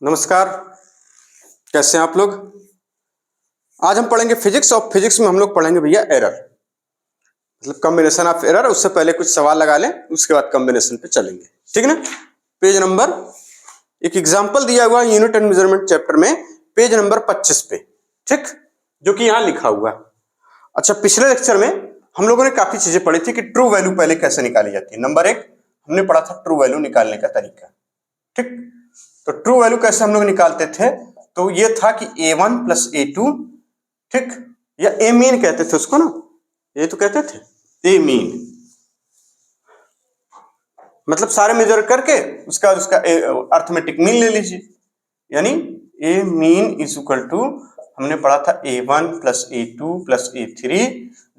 नमस्कार, कैसे हैं आप लोग। आज हम पढ़ेंगे फिजिक्स और फिजिक्स में हम लोग पढ़ेंगे भैया एरर, मतलब कॉम्बिनेशन ऑफ एरर। उससे पहले कुछ सवाल लगा लें, उसके बाद कॉम्बिनेशन पे चलेंगे, ठीक है ना। पेज नंबर, एक एग्जांपल दिया हुआ है यूनिट एंड मेजरमेंट चैप्टर में, पेज नंबर 25 पे, ठीक, जो कि यहाँ लिखा हुआ है। अच्छा, पिछले लेक्चर में हम लोगों ने काफी चीजें पढ़ी थी कि ट्रू वैल्यू पहले कैसे निकाली जाती है। नंबर 1 हमने पढ़ा था ट्रू वैल्यू निकालने का तरीका, ठीक। तो ट्रू वैल्यू कैसे हम लोग निकालते थे, तो ये था कि a1 प्लस a2, ठीक, या ए मीन कहते थे उसको ना, ये तो कहते थे ए मीन, मतलब सारे मेजर करके उसका अर्थमेटिक मीन ले लीजिए, यानी ए मीन इज इक्वल टू, हमने पढ़ा था a1 plus a2 plus a3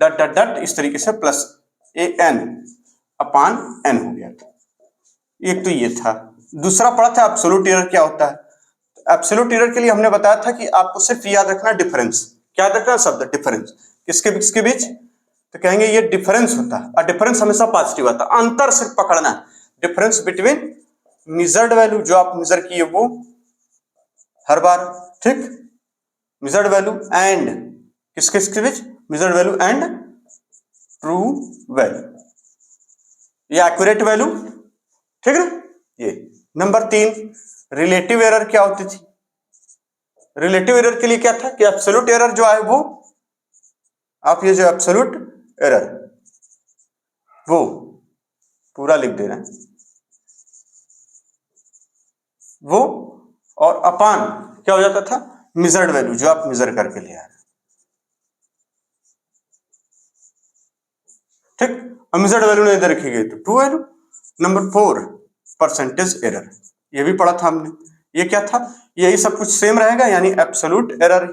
डट डट डट इस तरीके से प्लस an अपान n हो गया था। एक तो ये था। दूसरा पढ़ा था एब्सोल्यूट एरर क्या होता है। एब्सोल्यूट एरर के लिए हमने बताया था कि आपको सिर्फ याद रखना डिफरेंस, क्या याद रखना शब्द डिफरेंस, किसके बीच, तो कहेंगे ये डिफरेंस होता है, और डिफरेंस हमेशा पॉजिटिव आता है। अंतर सिर्फ पकड़ना है, डिफरेंस बिटवीन मेजर्ड वैल्यू जो आप मेजर किए वो हर बार, ठीक, मेजर्ड वैल्यू एंड किसके बीच, measured value and true value, ये एक्यूरेट वैल्यू, ठीक है। ये नंबर 3 रिलेटिव एरर क्या होती थी। रिलेटिव एरर के लिए क्या था कि एब्सोल्यूट एरर जो है वो, आप ये जो एब्सोल्यूट एरर वो पूरा लिख दे रहे हैं वो, और अपान क्या हो जाता था, मेजर्ड वैल्यू जो आप मेजर करके ले आ रहे हैं, ठीक। और मेजर्ड वैल्यू नहीं रखी गई तो true value. Number 4 percentage error, ये भी पढ़ा था हमने। ये क्या था, यही सब कुछ सेम रहेगा, यानी एब्सोल्यूट एरर।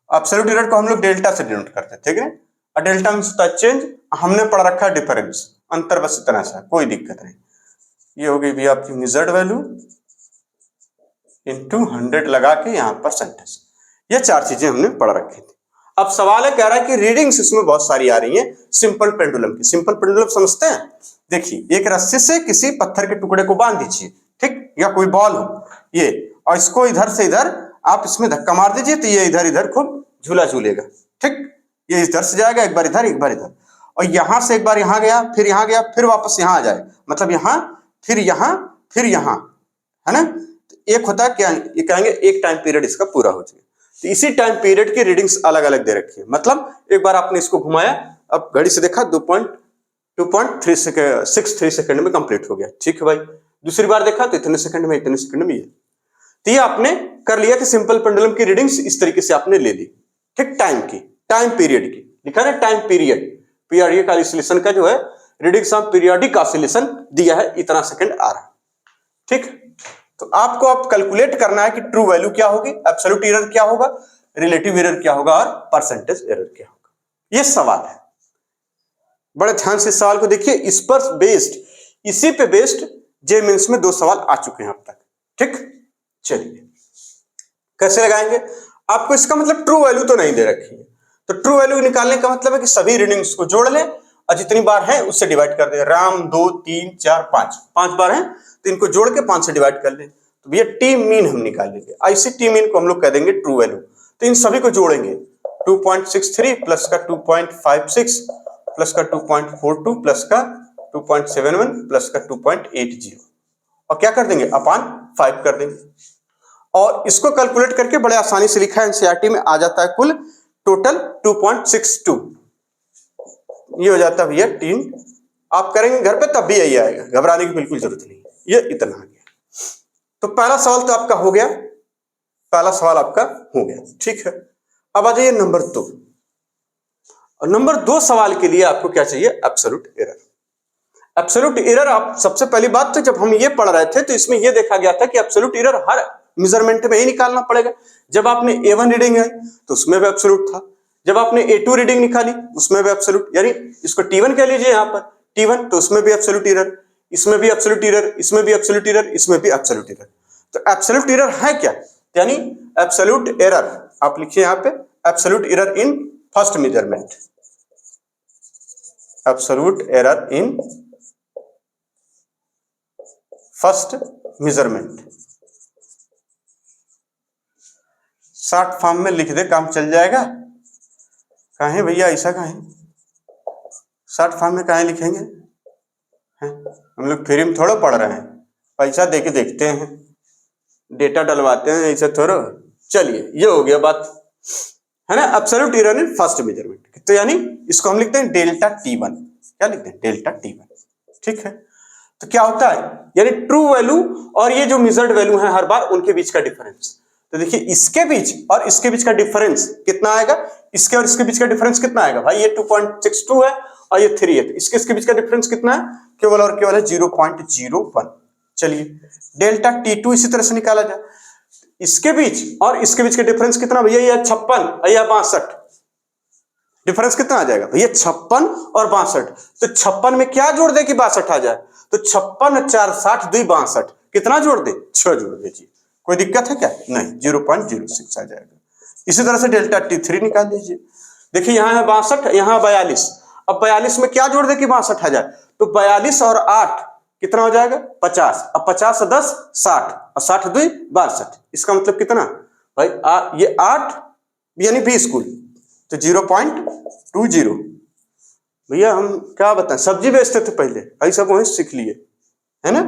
एब्सोल्यूट एरर को हम लोग डेल्टा से डिनोट करते थे, ठीक है। और डेल्टा मींस होता है चेंज, हमने पढ़ रखा है डिफरेंस, अंतर बस इतना सा, कोई दिक्कत नहीं। ये हो गई भी आपकी मेजर्ड वैल्यू इनटू 100 लगा के यहाँ परसेंटेज। ये 4 चीजें हमने पढ़ रखी थी। अब सवाल है, कह रहा है कि रीडिंग्स इसमें बहुत सारी आ रही हैं सिंपल पेंडुलम की। सिंपल पेंडुलम समझते हैं, देखिए एक रस्सी से किसी पत्थर के टुकड़े को बांध दीजिए, ठीक, या कोई बॉल हो ये, और इसको इधर से इधर आप इसमें धक्का मार दीजिए तो ये इधर इधर खूब झूला झूलेगा, ठीक। ये इधर से जाएगा, एक बार इधर एक बार इधर, और यहां से एक बार यहां गया, फिर वापस यहां आ जाए, मतलब यहां फिर यहां, है ना। तो एक होता है क्या, ये कहेंगे एक टाइम पीरियड इसका पूरा हो जाए। तो इसी टाइम पीरियड की रीडिंग्स अलग अलग दे रखी है, मतलब एक बार आपने इसको घुमाया, अब घड़ी से देखा 2.63 सेकंड में कंप्लीट हो गया, ठीक है भाई। दूसरी बार देखा तो इतने सेकंड में ये, तो ये आपने कर लिया कि सिंपल पेंडुलम की रीडिंग्स इस तरीके से आपने ले ली, ठीक। टाइम पीरियड की लिखा है, टाइम पीरियड, पीरियडिक ऑसिलेशन का जो है रीडिंग्स ऑफ पीरियडिक ऑसिलेशन दिया है, इतना सेकंड आ रहा है, ठीक। तो आपको अब कैलकुलेट करना है कि ट्रू वैल्यू क्या होगी, एब्सोल्यूट एरर क्या होगा, रिलेटिव एरर क्या होगा, और परसेंटेज एरर क्या होगा। ये सवाल है, बड़े ध्यान से सवाल को देखिए। इस पर बेस्ड, इसी पे बेस्ड जे मींस में 2 सवाल आ चुके हैं अब तक, ठीक। चलिए कैसे लगाएंगे, आपको इसका मतलब ट्रू वैल्यू तो नहीं दे रखी है, तो ट्रू वैल्यू निकालने का मतलब है कि सभी रीडिंग्स को जोड़ लें और जितनी बार है उससे डिवाइड कर दें। राम 2 3 4 5 बार है तो इनको जोड़ के 5 से डिवाइड कर लें, तो भैया टी मीन हम निकाल लेंगे। ऐसे टी मीन को हम लोग कह देंगे ट्रू वैल्यू। तो इन सभी को जोड़ेंगे, 2.63 प्लस का 2.56 प्लस का 2.42 प्लस का 2.71 प्लस का 2.80, और क्या कर देंगे, अपान 5 कर देंगे। और इसको कैलकुलेट करके बड़े आसानी से लिखा है एनसीईआरटी में, आ जाता है कुल टोटल 2.62। ये हो जाता है भैया 3, आप करेंगे घर पे तब भी यही आएगा, घबराने की बिल्कुल जरूरत नहीं, ये इतना आ गया। तो पहला सवाल तो आपका हो गया, ठीक है। अब आ जाइए नंबर 2, और नंबर 2 सवाल के लिए आपको क्या चाहिए, एब्सोल्यूट एरर। एब्सोल्यूट एरर, आप सबसे पहली बात तो जब हम ये पढ़ रहे थे तो इसमें ये देखा गया था कि एब्सोल्यूट एरर हर मेजरमेंट में ही निकालना पड़ेगा। जब आपने A1 रीडिंग है तो उसमें भी एब्सोल्यूट था, जब आपने A2 रीडिंग निकाली उसमें भी एब्सोल्यूट, यानी इसको T1 कह लीजिए यहाँ पर, T1 तो उसमें भी एब्सोल्यूट एरर, इसमें भी एब्सोल्यूट एरर, इसमें भी एब्सोल्यूट एरर, इसमें भी एब्सोल्यूट एरर। तो एब्सोल्यूट एरर है क्या, यानी एब्सोल्यूट एरर आप लिखिए यहाँ पे, absolute error in first measurement, absolute error in first measurement. Short form में लिख दे, काम चल जाएगा। कहें भैया ऐसा कहें, शॉर्ट फॉर्म में कहें लिखेंगे हैं? हम लोग फ्री में थोड़ा पढ़ रहे हैं, पैसा दे के देखते हैं, डेटा डलवाते हैं, ऐसा थोड़ा। चलिए ये हो गया बात, है ना, absolute error in first measurement. तो यानी इसको हम लिखते हैं डेल्टा T1। क्या लिखते हैं? Delta T1। ठीक है, तो क्या होता है, यानी ट्रू वैल्यू और ये जो मेजर्ड वैल्यू है हर बार उनके बीच का डिफरेंस। तो देखिए इसके बीच और इसके बीच का डिफरेंस कितना आएगा, इसके और इसके बीच का डिफरेंस कितना आएगा भाई, ये 2.62 है और ये 3 है, तो इसके बीच का डिफरेंस कितना है, केवल और केवल है 0.01। चलिए डेल्टा T2 इसी तरह से निकाला जाए, इसके बीच और इसके बीच का डिफरेंस कितना भैया, ये 56 या 62, डिफरेंस कितना आ जाएगा भैया 56 और 62। तो 56 में क्या जोड़ दे कि 62 आ जाए, तो 56 4 60 2 62, कितना जोड़ दे, 6 जोड़ दीजिए। कोई दिक्कत है क्या? नहीं, 0.06 आ जाएगा। इसी तरह से डेल्टा T3 निकाल लीजिए। देखिए यहाँ है 62, यहाँ 42, अब 42 में क्या जोड़ दे कि 62 आ जाए, तो 42 और 8 कितना हो जाएगा 50, अब 50 और 10 60 और 60 2 62, इसका मतलब कितना भाई ये 8 यानी 20 कुल, तो 0.20। भैया हम क्या बताएं, सब्जी बेचते थे पहले, भाई सब वहीं सीख लिए, है ना।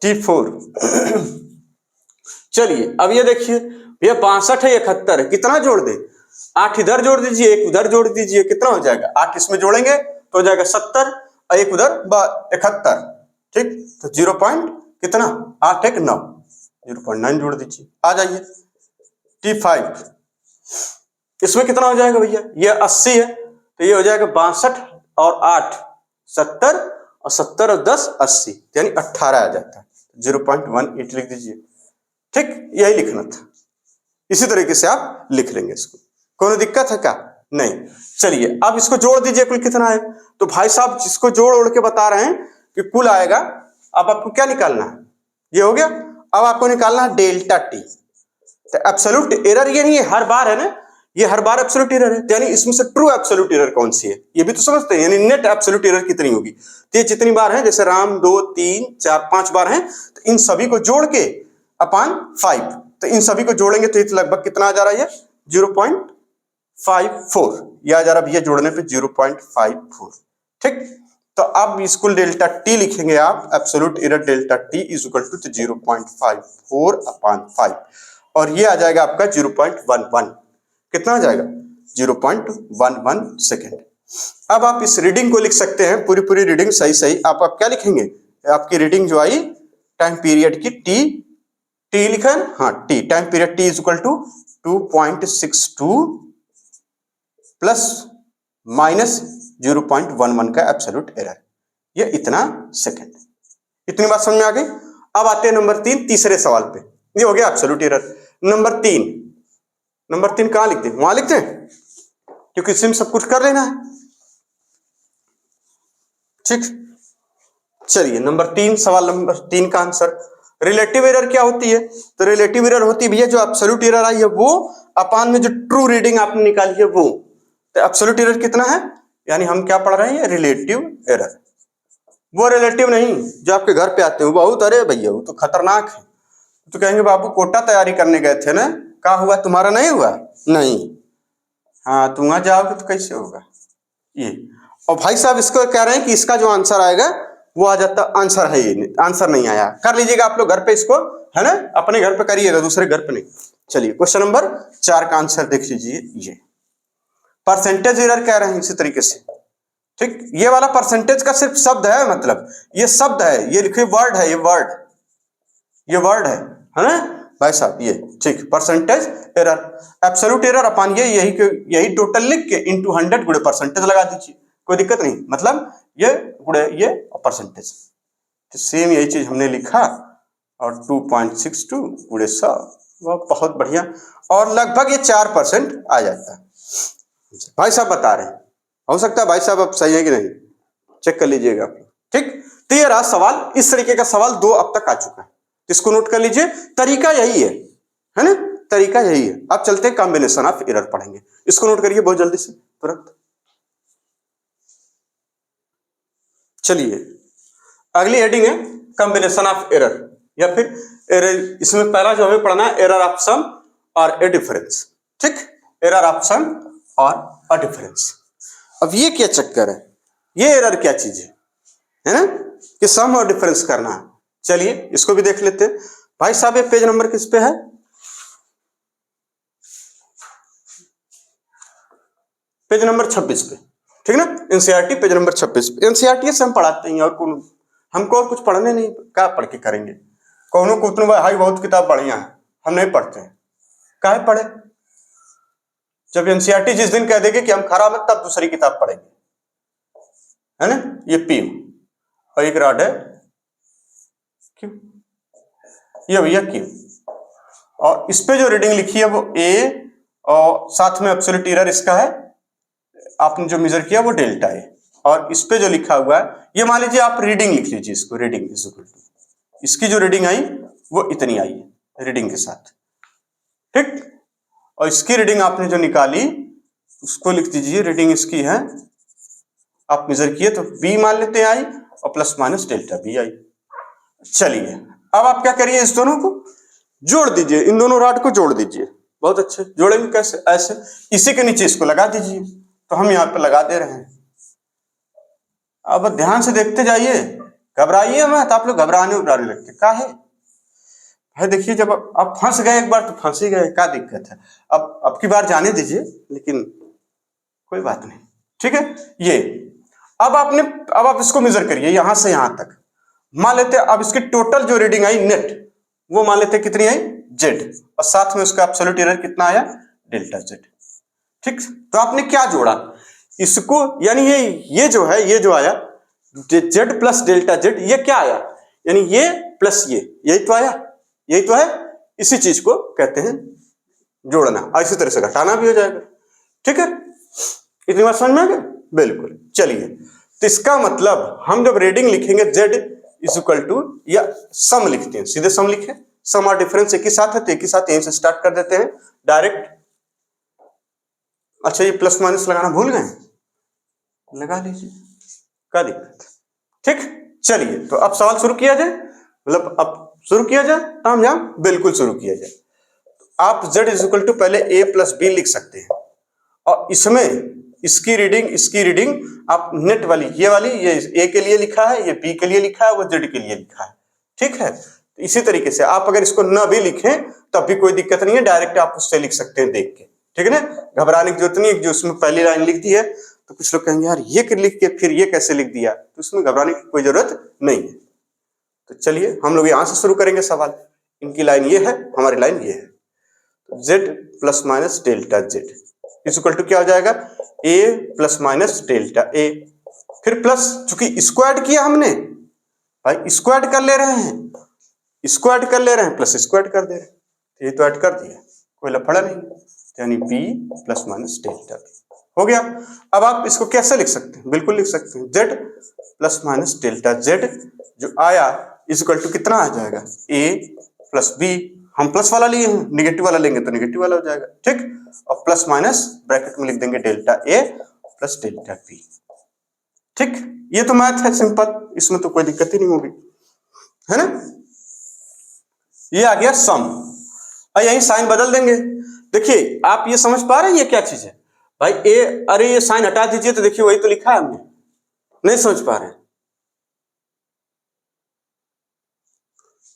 T4 चलिए अब ये देखिए भैया 62 है 71 है, कितना जोड़ दे, 8 इधर जोड़ दीजिए 1 उधर जोड़ दीजिए, कितना हो जाएगा, 8 इसमें जोड़ेंगे तो हो जाएगा 70 और 1 उधर 71। ठीक, तो 0. कितना 8 1 9, 0.9 जोड़ दीजिए, आ जाइए। T5 इसमें कितना हो जाएगा भैया, ये 80 है, तो ये हो जाएगा 62 और 8 70 और 70 और 10 80, यानी 18 आ जाता है, 0.18 लिख दीजिए। ठीक, यही लिखना था, इसी तरीके से आप लिख लेंगे इसको, कोई दिक्कत है क्या? नहीं। चलिए अब इसको जोड़ दीजिए, कुल कितना है, तो भाई साहब जिसको जोड़ ओढ़ के बता रहे हैं कि कुल आएगा, अब आपको क्या निकालना है, ये हो गया। अब आपको निकालना है डेल्टा T। तो एब्सोल्यूट एरर ये नहीं है हर बार, है ना, ये हर बार एब्सोल्यूट एरर है, तो यानी इसमें से ट्रू एब्सोल्यूट एरर कौन सी है, ये भी तो समझते हैं, यानी नेट एब्सोल्यूट एरर कितनी होगी। तो ये जितनी बार है, जैसे राम 2 3 4 5 बार है, तो इन सभी को जोड़ के अपान 5, तो इन सभी को जोड़ेंगे तो ये लगभग कितना आ जा रहा है, 0.54 ये आ जा रहा है भैया, जोड़ने पे 0.54। ठीक, तो अब इसको डेल्टा T लिखेंगे आप, absolute error delta T is equal to 0.54 upon 5, और ये आ जाएगा आपका 0.11, कितना आ जाएगा 0.11 सेकेंड। अब आप इस रीडिंग को लिख सकते हैं, पूरी रीडिंग सही सही आप क्या लिखेंगे, आपकी रीडिंग जो आई टाइम पीरियड की T लिखा है, हाँ T time period T is equal to 2.62 plus minus 0.11 का एब्सोल्यूट एरर, ये इतना सेकेंड। इतनी बात समझ में आ गई। अब आते हैं नंबर 3, तीसरे सवाल पे, ये हो गया एब्सोल्यूट एरर। नंबर 3 कहां लिखते हैं, वहां लिखते हैं, क्योंकि इसमें सब कुछ कर लेना है। ठीक, चलिए नंबर 3, सवाल नंबर 3 का आंसर, रिलेटिव एरर क्या होती है, तो रिलेटिव एरर होती है भैया जो एब्सोल्यूट एरर आई है वो अपान में जो ट्रू रीडिंग आपने निकाली है वो, तो एब्सोल्यूट एरर कितना है, यानी हम क्या पढ़ रहे हैं, रिलेटिव एरर। वो रिलेटिव नहीं जो आपके घर पे आते हो बहुत, अरे भैया वो तो खतरनाक है, तो कहेंगे बाबू कोटा तैयारी करने गए थे ना, क्या हुआ तुम्हारा नहीं हुआ, नहीं, हाँ तुम वहां जाओगे तो कैसे होगा ये। और भाई साहब इसको कह रहे हैं कि इसका जो आंसर आएगा वो आ जाता, आंसर है ये, आंसर नहीं आया, कर लीजिएगा आप लोग घर पे इसको, है ना, अपने घर पे करिएगा, दूसरे घर पे नहीं। चलिए क्वेश्चन नंबर 4 का आंसर देख लीजिए, ये परसेंटेज एरर कह रहे हैं इसी तरीके से। ठीक, ये वाला परसेंटेज का सिर्फ शब्द है, मतलब ये शब्द है, ये लिखिए वर्ड है, ये वर्ड है ना भाई साहब, ये ठीक, परसेंटेज एरर, एब्सोल्यूट एरर अपान ये, यही टोटल लिख के इनटू 100 गुणे परसेंटेज लगा दीजिए, कोई दिक्कत नहीं, मतलब ये गुणे ये और परसेंटेज, तो सेम यही चीज हमने लिखा, और 2.62 गुणे 100, वह बहुत बढ़िया, और लगभग ये 4% आ जाता है। भाई साहब बता रहे हैं, हो सकता है भाई साहब अब सही है कि नहीं, चेक कर लीजिएगा आप। ठीक, तो ये रहा सवाल, इस तरीके का सवाल 2 अब तक आ चुका है, इसको नोट कर लीजिए, तरीका यही है ना, तरीका यही है। अब चलते हैं कॉम्बिनेशन ऑफ एरर पढ़ेंगे, इसको नोट करिए बहुत जल्दी से तुरंत। चलिए अगली हेडिंग है कॉम्बिनेशन ऑफ एरर, या फिर एरर, इसमें पहला जो हमें पढ़ना है एरर ऑफ सम और ए डिफरेंस। ठीक, एरर ऑफ सम और अ डिफरेंस। अब ये क्या चक्कर है, ये एरर क्या चीज है ना, कि सम और डिफरेंस करना है। चलिए इसको भी देख लेते हैं। भाई साहब ये पेज नंबर किस पे है, पेज नंबर 26 पे, ठीक ना, एनसीईआरटी पेज नंबर 26 पे। एनसीईआरटी से हम पढ़ाते हैं और कौन, हमको और कुछ पढ़ने नहीं, क्या पढ़ के करेंगे, कौनों को उतने भाई बहुत किताब बढ़िया है, हम नहीं पढ़ते हैं, काहे पढ़े। जब एनसीईआरटी जिस दिन कह देगी कि हम खराब है तब दूसरी किताब पढ़ेंगे, है ना। ये पी और एक रॉड है क्यों, ये भैया क्यों, और इस पे जो रीडिंग लिखी है वो ए और साथ में एब्सोल्यूट एरर इसका है, आपने जो मेजर किया वो डेल्टा है, और इस पे जो लिखा हुआ है ये मान लीजिए आप रीडिंग लिख लीजिए, इसको रीडिंग इज इक्वल टू, इसकी जो रीडिंग आई वो इतनी आई है रीडिंग के साथ, ठीक। और इसकी रीडिंग आपने जो निकाली उसको लिख दीजिए, रीडिंग इसकी है, आप मेजर किए तो बी मान लेते हैं आई, और plus minus delta B I. चलिए अब आप क्या करिए, इस दोनों को जोड़ दीजिए, इन दोनों रॉड को जोड़ दीजिए। बहुत अच्छे, जोड़ेंगे कैसे, ऐसे, इसी के नीचे इसको लगा दीजिए, तो हम यहाँ पे लगा दे रहे हैं। अब ध्यान से देखते जाइए, घबराइए मत, आप लोग घबराने लगते का है भाई। देखिए जब आप फंस गए एक बार तो फंस ही गए, क्या दिक्कत है। अब की बार जाने दीजिए, लेकिन कोई बात नहीं, ठीक है। ये अब आप इसको मेजर करिए यहां से यहां तक, मान लेते अब इसकी टोटल जो रीडिंग आई नेट, वो मान लेते कितनी आई जेड, और साथ में उसका एब्सोल्यूट एरर कितना आया डेल्टा जेड, ठीक। तो आपने क्या जोड़ा इसको, यानी ये जो है, ये जो आया जेड प्लस डेल्टा जेड, ये क्या आया, यानी ये प्लस ये, यही तो आया, यही तो है। इसी चीज को कहते हैं जोड़ना, और इसी तरह से घटाना भी हो जाएगा, ठीक है। इतनी बात समझ में आ गई, बिल्कुल। चलिए तो इसका मतलब हम जब रीडिंग लिखेंगे z इज इक्वल टू, या सम लिखते हैं, सीधे सम लिखे, सम और डिफरेंस एक ही साथ है तो एक ही साथ यहीं से स्टार्ट कर देते हैं डायरेक्ट। अच्छा ये प्लस माइनस लगाना भूल गए, लगा लीजिए, क्या दिक्कत, ठीक। चलिए तो अब सवाल शुरू किया जाए, मतलब अब शुरू किया जाए, तामझाम बिल्कुल शुरू किया जाए। आप z इज इक्वल टू पहले a प्लस बी लिख सकते हैं, और इसमें इसकी रीडिंग आप नेट वाली, ये वाली, ये a के लिए लिखा है, ये b के लिए लिखा है, वो z के लिए लिखा है, ठीक है। तो इसी तरीके से आप अगर इसको न भी लिखें तब भी कोई दिक्कत नहीं है, डायरेक्ट आप उससे लिख सकते हैं देख के, ठीक है ना। घबराने की जरूरत नहीं है, जो उसमें पहली लाइन लिख दी है तो कुछ लोग कहेंगे यार ये लिख के फिर ये कैसे लिख दिया, तो उसमें घबराने की कोई जरूरत नहीं है। तो चलिए हम लोग यहां से शुरू करेंगे सवाल, इनकी लाइन ये है, हमारी लाइन ये है, तो z plus minus delta Z is equal to क्या हो जाएगा, a plus minus delta a, फिर प्लस, चूंकि स्क्वायर किया हमने भाई, स्क्वायर कर ले रहे हैं, स्क्वायर कर ले रहे हैं, प्लस स्क्वायर कर दे रहे हैं, ये तो ऐड कर दिया, कोई लफड़ा नहीं, यानी b plus minus delta b हो गया। अब आप इसको कैसे लिख सकते हैं, बिल्कुल लिख सकते हैं, z plus minus delta z जो आया इज इक्वल टू कितना आ जाएगा, a प्लस b, हम प्लस वाला लिए हैं, निगेटिव वाला लेंगे तो निगेटिव वाला हो जाएगा, ठीक। और प्लस माइनस ब्रैकेट में लिख देंगे delta a plus delta b, ठीक। ये तो मैथ है सिंपल, इसमें तो कोई दिक्कत ही नहीं होगी, है ना। ये आ गया सम, और यही साइन बदल देंगे। देखिए आप ये समझ पा रहे हैं ये क्या चीज है भाई, ए, अरे ये साइन हटा दीजिए, तो देखिए वही तो लिखा है हमने, नहीं समझ पा रहे हैं,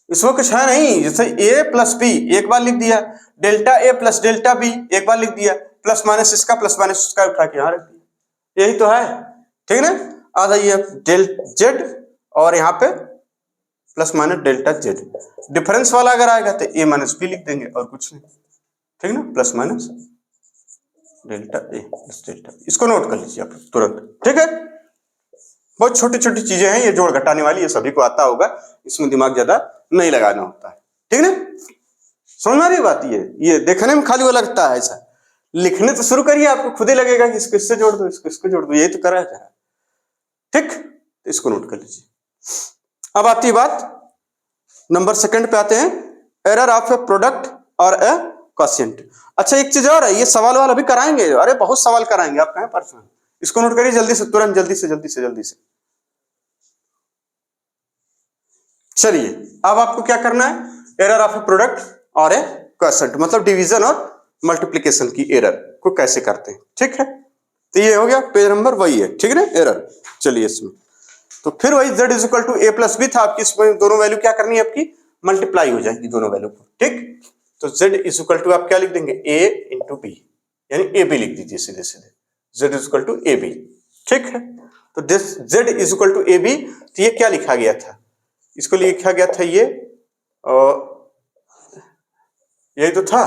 इसमें कुछ है नहीं। जैसे a प्लस बी एक बार लिख दिया, delta a plus delta B एक बार लिख दिया, प्लस माइनस इसका प्लस माइनस उसका उठा के यहां रख दिया, यही तो है, ठीक है ना। आ जाइए डेल जेड, और यहाँ पे plus minus delta Z, difference वाला अगर आएगा तो a माइनस बी लिख देंगे और कुछ नहीं, ठीक ना, plus minus delta a plus delta, इसको नोट कर लीजिए आप तुरंत, ठीक है। बहुत छोटी छोटी चीजें हैं ये, जोड़ घटाने वाली, ये सभी को आता होगा, इसमें दिमाग ज्यादा नहीं लगाना होता है, ठीक ना। समझ में आ रही बात, ये देखने में खाली वो लगता है ऐसा, लिखने तो शुरू करिए, आपको खुद ही लगेगा कि इसको इससे जोड़ दो, इसको इसको जोड़ दो, यही तो करा जा रहा है, ठीक। तो इसको नोट कर लीजिए। अब आती है बात नंबर सेकंड पे आते हैं, एरर ऑफ ए प्रोडक्ट और ए क्वोशिएंट। अच्छा एक चीज और है, ये सवाल वाला भी कराएंगे, अरे बहुत सवाल कराएंगे, आप कहें परेशान, इसको नोट करिए जल्दी से, तुरंत, जल्दी से। चलिए अब आपको क्या करना है, एरर ऑफ ए प्रोडक्ट और ए क्वोशिएंट, मतलब डिवीजन और मल्टीप्लिकेशन की एरर को कैसे करते हैं। ठीक है, तो ये हो गया पेज नंबर वही है, ठीक है ना, एरर। चलिए इसमें तो फिर वही z is equal to A plus B था, आपकी इसमें दोनों वैल्यू क्या करनी है, आपकी मल्टीप्लाई हो जाएगी दोनों वैल्यू को। ठीक, तो z इज इक्वल टू आप क्या लिख देंगे, a इंटू बी, यानी ए बी लिख दीजिए सीधे सीधे, z is equal to A B. ठीक है, तो z is equal to A B, तो ये क्या लिखा गया था, इसको लिखा गया था ये, यही तो था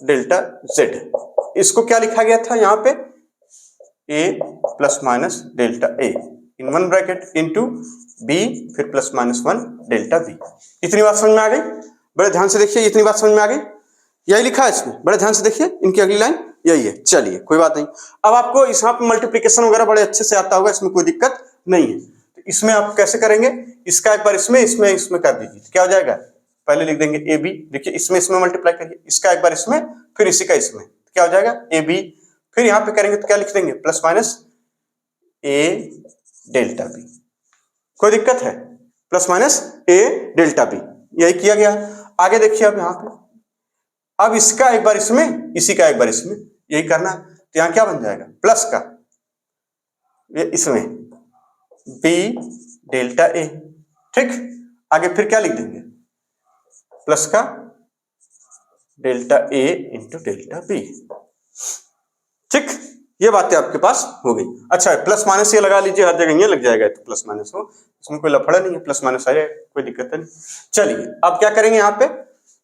डेल्टा z, इसको क्या लिखा गया था यहाँ पे, a plus minus delta a in one bracket into b फिर प्लस माइनस 1 डेल्टा b। इतनी बात समझ में आ गई, बड़े ध्यान से देखिए, इतनी बात समझ में आ गई, यही लिखा है इसमें, बड़े ध्यान से देखिए, इनकी अगली लाइन यही है। चलिए कोई बात नहीं, अब आपको यहाँ पे मल्टीप्लिकेशन वगैरह बड़े अच्छे से आता होगा, इसमें कोई दिक्कत नहीं है। तो इसमें आप कैसे करेंगे, इसका एक बार इसमें कर दीजिए, तो क्या हो जाएगा, पहले लिख देंगे ए बी, देखिए इसमें मल्टीप्लाई करिए, इसका एक बार इसमें फिर इसी का इसमें, तो क्या हो जाएगा ए बी, फिर यहाँ पे करेंगे तो क्या लिख देंगे, प्लस माइनस ए डेल्टा बी, कोई दिक्कत है, प्लस माइनस ए डेल्टा बी, यही किया गया। आगे देखिए अब यहाँ पे, अब इसका एक बार इसमें, इसी का एक बार इसमें, यही करना है, तो यहाँ क्या बन जाएगा, प्लस का ये इसमें बी डेल्टा ए। ठीक, आगे फिर क्या लिख देंगे, प्लस का delta A into delta B. ठीक, ये बातें आपके पास हो गई। अच्छा प्लस माइनस ये लगा लीजिए, हर जगह ये लग जाएगा, तो प्लस माइनस हो, इसमें कोई लफड़ा नहीं है, प्लस माइनस आ जाए, कोई दिक्कत नहीं। चलिए अब क्या करेंगे, यहाँ पे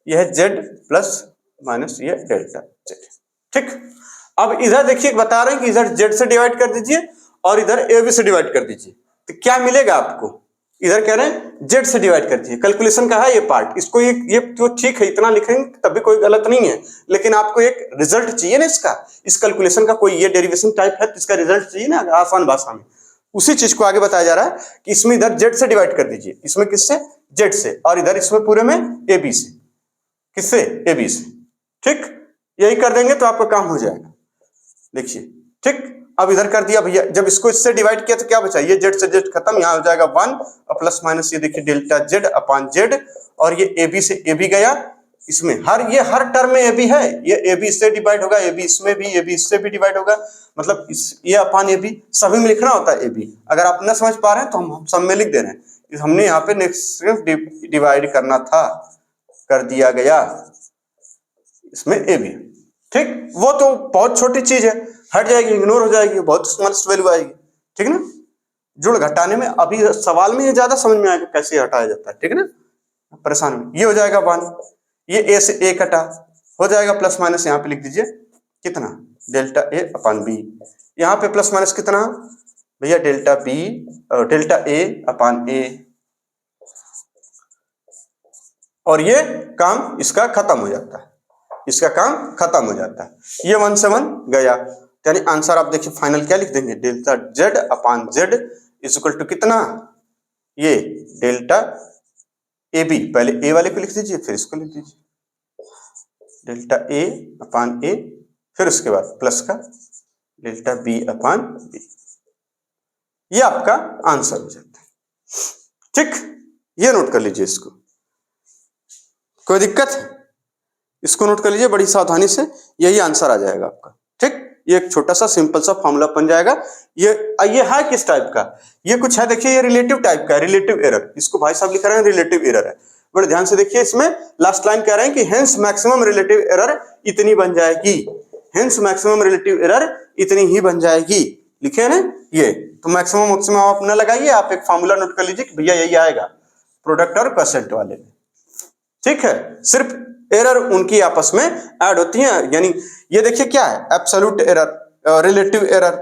यह है जेड प्लस माइनस ये डेल्टा जेड। ठीक, अब इधर देखिए बता रहे हैं कि इधर जेड से डिवाइड कर दीजिए और इधर ए बी से डिवाइड कर दीजिए, तो क्या मिलेगा आपको, इधर कह रहे हैं जेड से डिवाइड कर दीजिए, कैलकुलेशन का है ये पार्ट, इसको ये तो ठीक है, इतना लिखेंगे तब भी कोई गलत नहीं है, लेकिन आपको एक रिजल्ट चाहिए ना इसका, इस कैलकुलेशन का कोई ये डेरिवेशन टाइप है तो इसका रिजल्ट चाहिए ना आसान भाषा में, उसी चीज को आगे बताया जा रहा है कि इसमें इधर जेड से डिवाइड कर दीजिए, इसमें किससे, जेड से, और इधर इसमें पूरे में ए बी से, किससे, ए बी से। ठीक, यही कर देंगे तो आपका काम हो जाएगा। देखिए ठीक, अब इधर कर दिया भैया, जब इसको इससे डिवाइड किया तो क्या बचा, ये जेड से जेड खत्म, यहाँ हो जाएगा 1 और प्लस माइनस ये देखिए डेल्टा जेड अपॉन जेड, और ये ए बी से ए बी गया, इसमें हर टर्म में ए बी है, ये ए बी इससे डिवाइड होगा, ए बी इसमें भी, ए बी इससे भी डिवाइड होगा, मतलब ये अपॉन ए बी सभी में लिखना होता है ए बी, अगर आप न समझ पा रहे हैं तो हम सब में लिख दे रहे हैं, हमने यहाँ पे सिर्फ डिवाइड करना था, कर दिया गया इसमें ए बी। ठीक, वो तो बहुत छोटी चीज है, हट जाएगी, इग्नोर हो जाएगी, बहुत स्मॉलेस्ट वैल्यू आएगी। ठीक है ना, जुड़ घटाने में अभी सवाल में ये ज्यादा समझ में आएगा कैसे हटाया जाता है। ठीक है ना, परेशान में ये हो जाएगा 1, ये ए से ए कटा हो जाएगा, प्लस माइनस यहाँ पे लिख दीजिए कितना, डेल्टा ए अपॉन बी, यहाँ पे प्लस माइनस कितना भैया, delta B delta A upon ए, और ये काम इसका खत्म हो जाता है, इसका काम खत्म हो जाता है, ये 1 से 1 गया, यानी आंसर आप देखिए फाइनल क्या लिख देंगे, delta Z upon Z is equal to कितना, ये डेल्टा ए बी, पहले ए वाले को लिख दीजिए फिर इसको लिख दीजिए, डेल्टा ए अपॉन ए, फिर उसके बाद प्लस का डेल्टा बी अपॉन बी, ये आपका आंसर हो जाता है। ठीक, ये नोट कर लीजिए, इसको कोई दिक्कत है, इसको नोट कर लीजिए बड़ी सावधानी से, यही आंसर आ जाएगा आपका। ठीक, ये एक छोटा सा सिंपल सा फॉर्मूला बन जाएगा। ये है किस टाइप का, ये कुछ है देखिए, ये रिलेटिव टाइप का है, रिलेटिव एरर, इसको भाई साहब लिख रहे हैं रिलेटिव एरर है, बड़े ध्यान से देखिए, इसमें लास्ट लाइन कह रहे हैं कि हेंस मैक्सिमम रिलेटिव एरर इतनी बन जाएगी, हेंस मैक्सिमम रिलेटिव एरर इतनी ही बन जाएगी, लिखे ना ये, तो मैक्सिमम आप न लगाइए, आप एक फॉर्मूला नोट कर लीजिए कि भैया यही आएगा प्रोडक्ट और क्वोशिएंट वाले में। ठीक है, सिर्फ एरर उनकी आपस में ऐड होती हैं, यानी ये देखिए क्या है, एब्सोल्यूट एरर, रिलेटिव एरर,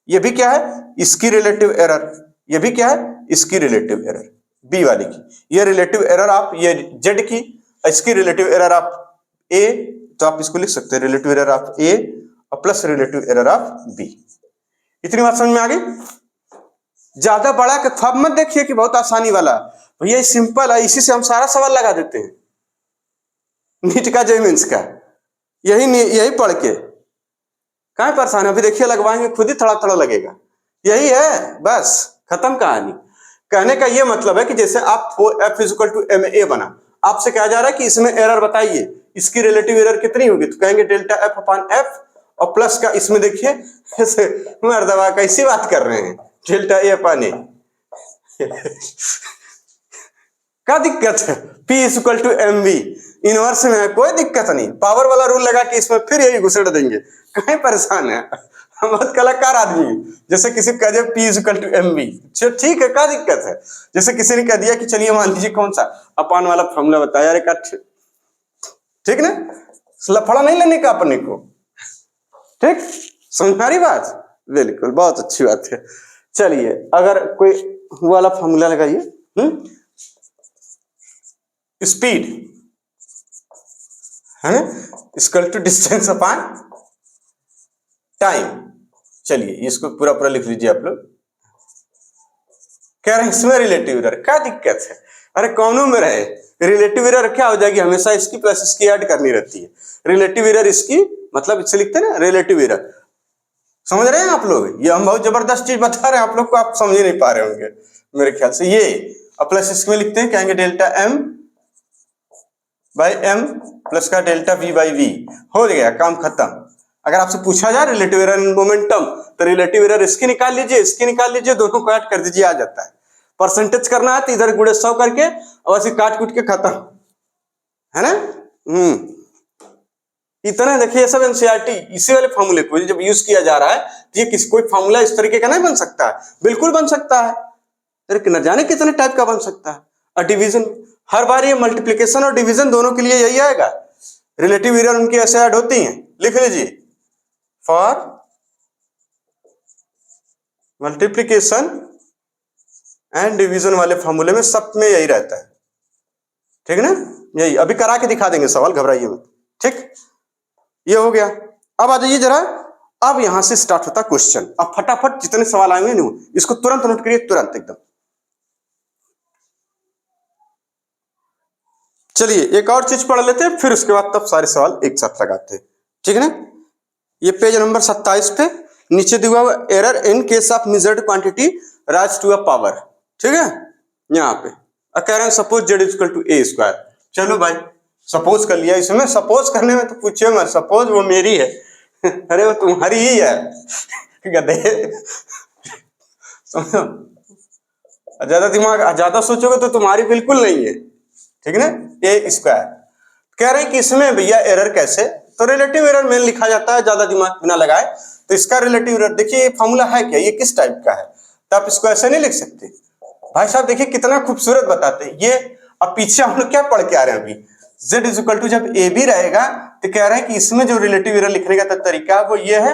ये भी क्या है, इसकी रिलेटिव एरर, ये भी क्या है, इसकी रिलेटिव एरर, बी वाली की, ये रिलेटिव एरर आप, ये जेड की, इसकी रिलेटिव एरर आप ए, तो आप इसको लिख सकते हैं रिलेटिव एरर ऑफ ए और plus relative error of B. इतनी बात समझ में आ गई, ज्यादा बड़ा ख्वाब मत देखिए कि बहुत आसानी वाला, भैया सिंपल है, इसी से हम सारा सवाल लगा देते हैं नीट का जेईई का, यही पढ़ के कहाँ परेशान है, अभी देखिए लगवाएंगे खुद ही थोड़ा थोड़ा लगेगा, यही है बस, खत्म कहानी। कहने का ये मतलब है कि जैसे आप F इक्वल टू MA बना, आपसे कहा जा रहा है कि इसमें एरर बताइए, इसकी रिलेटिव एरर कितनी होगी, तो कहेंगे डेल्टा F अपॉन F, और प्लस का इसमें देखिए ऐसे मर्दबा कैसी बात कर रहे हैं, डेल्टा A अपॉन A। क्या दिक्कत है, P equal to MV, inverse में है, कोई दिक्कत नहीं, पावर वाला रूल लगा के इसमें फिर यही घुसेड़ देंगे, कहीं परेशान है, हम बहुत कलाकार आदमी है। जैसे किसी कह दिया P इक्वल टू MV, चलो ठीक है, क्या दिक्कत है। जैसे किसी ने कह दिया कि चलिए मान लीजिए कौन सा अपान वाला फॉर्मूला बताया, अरे ठीक ना, लफड़ा नहीं लेने का अपने को, ठीक, समझ में आ रही बात, बिल्कुल, बहुत अच्छी बात है। चलिए अगर कोई वाला फॉर्मूला लगाइए, स्पीड है ना equal to distance upon time. चलिए इसको पूरा पूरा लिख लीजिए आप लोग। कह रहे हैं इसमें रिलेटिव एरर, क्या दिक्कत है, अरे कौनों में रहे, रिलेटिव एरर क्या हो जाएगी, हमेशा इसकी प्लस इसकी ऐड करनी रहती है। रिलेटिव एरर इसकी मतलब इससे लिखते हैं ना रिलेटिव एरर, समझ रहे हैं आप लोग, ये हम बहुत जबरदस्त चीज बता रहे हैं आप लोग को, आप समझ नहीं पा रहे होंगे मेरे ख्याल से। ये प्लस इसमें लिखते हैं, कहेंगे delta M by M plus का डेल्टा V बाई V, हो गया काम खत्म। अगर आपसे पूछा जाए रिलेटिव एरर इन मोमेंटम, तो रिलेटिव एरर इसकी निकाल लीजिए, इसकी निकाल लीजिए, दोनों को ऐड कर दीजिए, आ जाता है। परसेंटेज करना है तो इधर गुणे 100 करके और ऐसे काट कूट के खत्म, है ना। इतना देखिए, सब एनसीईआरटी इसी वाले फॉर्मूले को जब यूज किया जा रहा है, तो ये किसी कोई फॉर्मूला इस तरीके का नहीं बन सकता है, बिल्कुल बन सकता है, अरे न जाने कितने टाइप का बन सकता है। और डिवीजन, हर बार ये मल्टीप्लिकेशन और डिवीजन दोनों के लिए यही आएगा, रिलेटिव एरर उनकी ऐसे ऐड होती हैं, लिख लीजिए फॉर मल्टीप्लिकेशन एंड डिवीजन वाले फॉर्मूले में सब में यही रहता है, ठीक है ना। यही अभी करा के दिखा देंगे सवाल, घबराइए मत, ठीक। ये हो गया, अब आ जाइए जरा, अब यहां से स्टार्ट होता क्वेश्चन। अब फटाफट जितने सवाल आएंगे ना इसको तुरंत नोट करिए, तुरंत एकदम। चलिए एक और चीज पढ़ लेते हैं, फिर उसके बाद तब सारे सवाल एक साथ लगाते हैं, ठीक है ना। ये पेज नंबर 27 पे नीचे दिया हुआ error in case of measured quantity raise to a power, ठीक है। यहाँ पे कह रहे हैं suppose Z equal to A square. चलो भाई सपोज कर लिया, इसमें सपोज करने में तो पूछिए मत, सपोज वो मेरी है अरे वो तुम्हारी ही है गधे, समझो, ज्यादा दिमाग ज्यादा सोचोगे तो तुम्हारी बिल्कुल नहीं है, ठीक है ना। ए स्क्वायर कह रहे हैं कि इसमें भैया एरर कैसे, तो रिलेटिव एरर में लिखा जाता है, ज्यादा दिमाग बिना लगाए। तो इसका रिलेटिव एरर देखिए, ये फॉर्मूला है क्या, ये किस टाइप का है, तो आप इसको ऐसे नहीं लिख सकते भाई साहब। देखिए कितना खूबसूरत बताते हैं ये। अब पीछे हम लोग क्या पढ़ के आ रहे हैं अभी, z इक्वल टू जब ए बी रहेगा तो कह रहे हैं कि इसमें जो रिलेटिव एरर लिखने का तरीका वो ये है,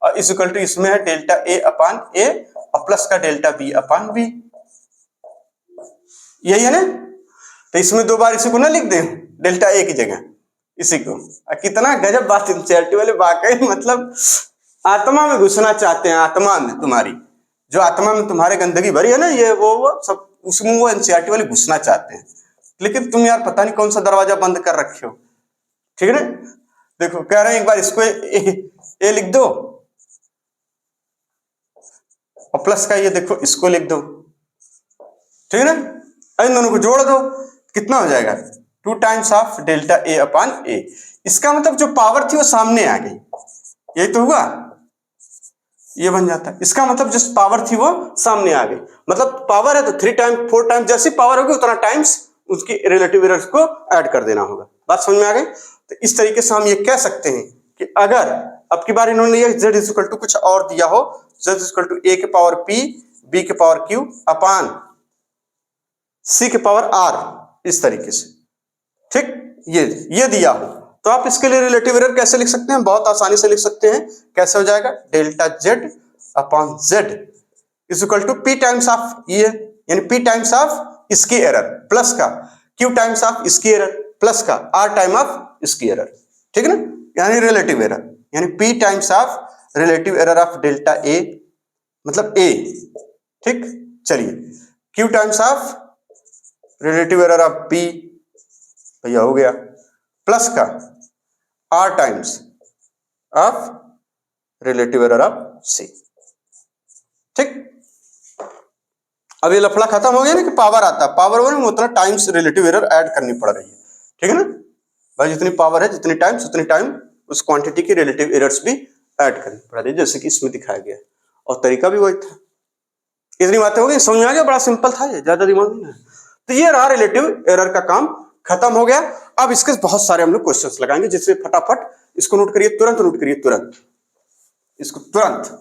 और इस इक्वल टू इसमें है डेल्टा ए अपान ए और प्लस का डेल्टा बी अपान बी, यही है ना। तो इसमें दो बार इसी को ना लिख दें डेल्टा ए की जगह इसी को। कितना गजब बात एनसीईआरटी वाले, वाकई मतलब आत्मा में घुसना चाहते हैं, आत्मा में तुम्हारी, जो आत्मा में तुम्हारे गंदगी भरी है ना, ये वो सब उसमें वो एनसीईआरटी वाले घुसना चाहते हैं। लेकिन तुम यार पता नहीं कौन सा दरवाजा बंद कर रखे हो, ठीक है ना। देखो कह रहे हैं एक बार इसको ए लिख दो और प्लस का ये देखो इसको लिख दो, ठीक है ना। इन दोनों को जोड़ दो, कितना हो जाएगा 2 टाइम्स ऑफ डेल्टा ए अपान ए। इसका मतलब जो पावर थी वो सामने आ गई, यही तो हुआ, ये बन जाता है। इसका मतलब जिस पावर थी वो सामने आ गई, मतलब पावर है तो 3 टाइम 4 टाइम जैसी पावर होगी उतना टाइम्स उसकी रिलेटिव एरर को ऐड कर देना होगा। बात समझ में आ गई। तो इस तरीके से हम ये कह सकते हैं कि अगर अब की बार इन्होंने ये z इक्वल टू कुछ और दिया हो, z इक्वल टू a के पावर p b के पावर q अपान c के पावर r, इस तरीके से, ठीक, ये दिया हो, तो आप इसके लिए रिलेटिव एरर कैसे लिख सकते हैं, बहुत आसानी से लिख सकते हैं। कैसे हो जाएगा, delta z upon z is equal to p times of ये, यानी p टाइम्स ऑफ इसकी एरर प्लस का q टाइम्स ऑफ इसकी एरर प्लस का r टाइम ऑफ इसकी एरर, ठीक है ना। यानी रिलेटिव एरर, यानी p times of relative error of delta a मतलब a, ठीक। चलिए q times of relative error of p भैया हो गया, प्लस का r times of relative error of c, ठीक। अब ये लफड़ा खत्म हो गया ना कि पावर आता है, पावर में उतना टाइम्स रिलेटिव एरर ऐड करनी पड़ रही है, ठीक है ना भाई, जितनी पावर है जितनी टाइम्स उतनी टाइम उस क्वांटिटी की रिलेटिव एरर्स भी ऐड करनी पड़ रही है, जैसे कि इसमें दिखाया गया है, और तरीका भी वही था। इतनी बातें हो गई, समझ में आ गया, बड़ा सिंपल था ये, ज्यादा दिमाग नहीं है। तो ये रहा रिलेटिव एरर का काम खत्म हो गया। अब इसके बहुत सारे हम लोग क्वेश्चंस लगाएंगे, जिससे फटाफट इसको नोट करिए, तुरंत नोट करिए, तुरंत इसको तुरंत।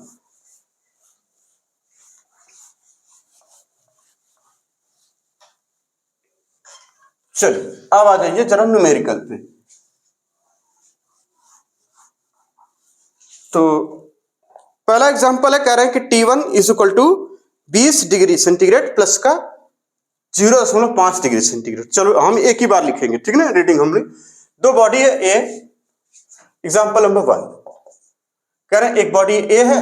चलिए अब आ जाइए जरा न्यूमेरिकल पे। तो पहला एग्जांपल है, कह रहे हैं कि T1 is equal to 20 degree centigrade plus का 0.5 डिग्री सेंटीग्रेड। चलो हम एक ही बार लिखेंगे, ठीक है ना, रीडिंग हमने दो बॉडी है ए, एग्जांपल नंबर 1 कह रहे हैं एक बॉडी ए है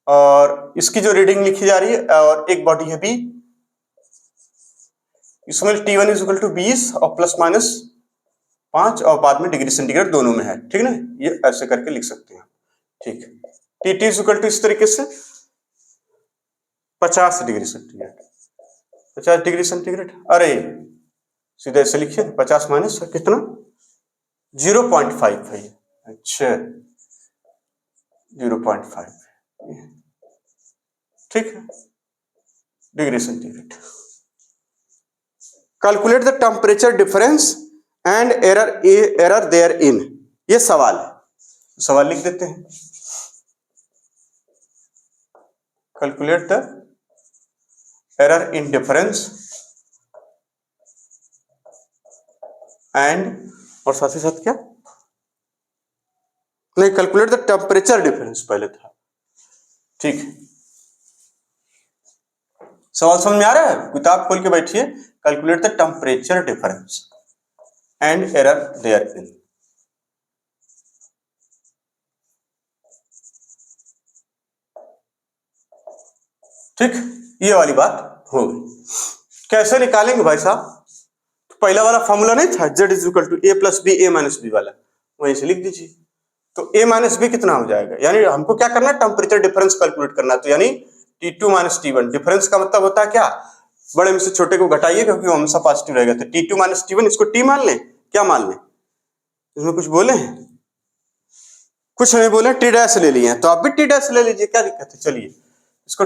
और इसकी जो रीडिंग लिखी जा रही है, और एक बॉडी है बी, इसमें T1 इज इक्वल टू 20 और प्लस माइनस 5 और बाद में डिग्री सेंटीग्रेड दोनों में है, ठीक है ना, ये ऐसे करके लिख सकते हैं, ठीक है। TT इज इक्वल टू इस तरीके से 50 डिग्री सेंटीग्रेड, 50 डिग्री सेंटीग्रेड, अरे सीधे ऐसे लिखिए 50 माइनस कितना 0.5 है, अच्छा 0.5, ठीक है, degree centigrade. Calculate the temperature difference and error there in, ये सवाल है, सवाल लिख देते हैं। Calculate the error in difference and, और साथ ही साथ क्या, नहीं कैलकुलेट द टेम्परेचर डिफरेंस पहले था, ठीक है। सवाल समझ में आ रहा है, किताब खोल के बैठिए। Calculate the temperature difference and error there in, ठीक, ये वाली बात हो गई। कैसे निकालेंगे भाई साहब, तो पहला वाला फॉर्मूला नहीं था z is equal to a plus B A minus B वाला, वहीं से लिख दीजिए। तो a माइनस बी कितना हो जाएगा, यानी हमको क्या करना है, टेम्परेचर डिफरेंस कैलकुलेट करना है, तो यानी T2 माइनस T1, डिफरेंस का मतलब होता है क्या, बड़े में से छोटे को घटाइए क्योंकि वो हमेशा पॉजिटिव रहेगा, तो T2 माइनस T1, इसको T मान लें, क्या मान लें, इसमें कुछ बोले हैं, कुछ नहीं बोले, T डैश ले लिए, तो आप भी T डैश ले लीजिए, क्या दिक्कत है, चलिए इसको,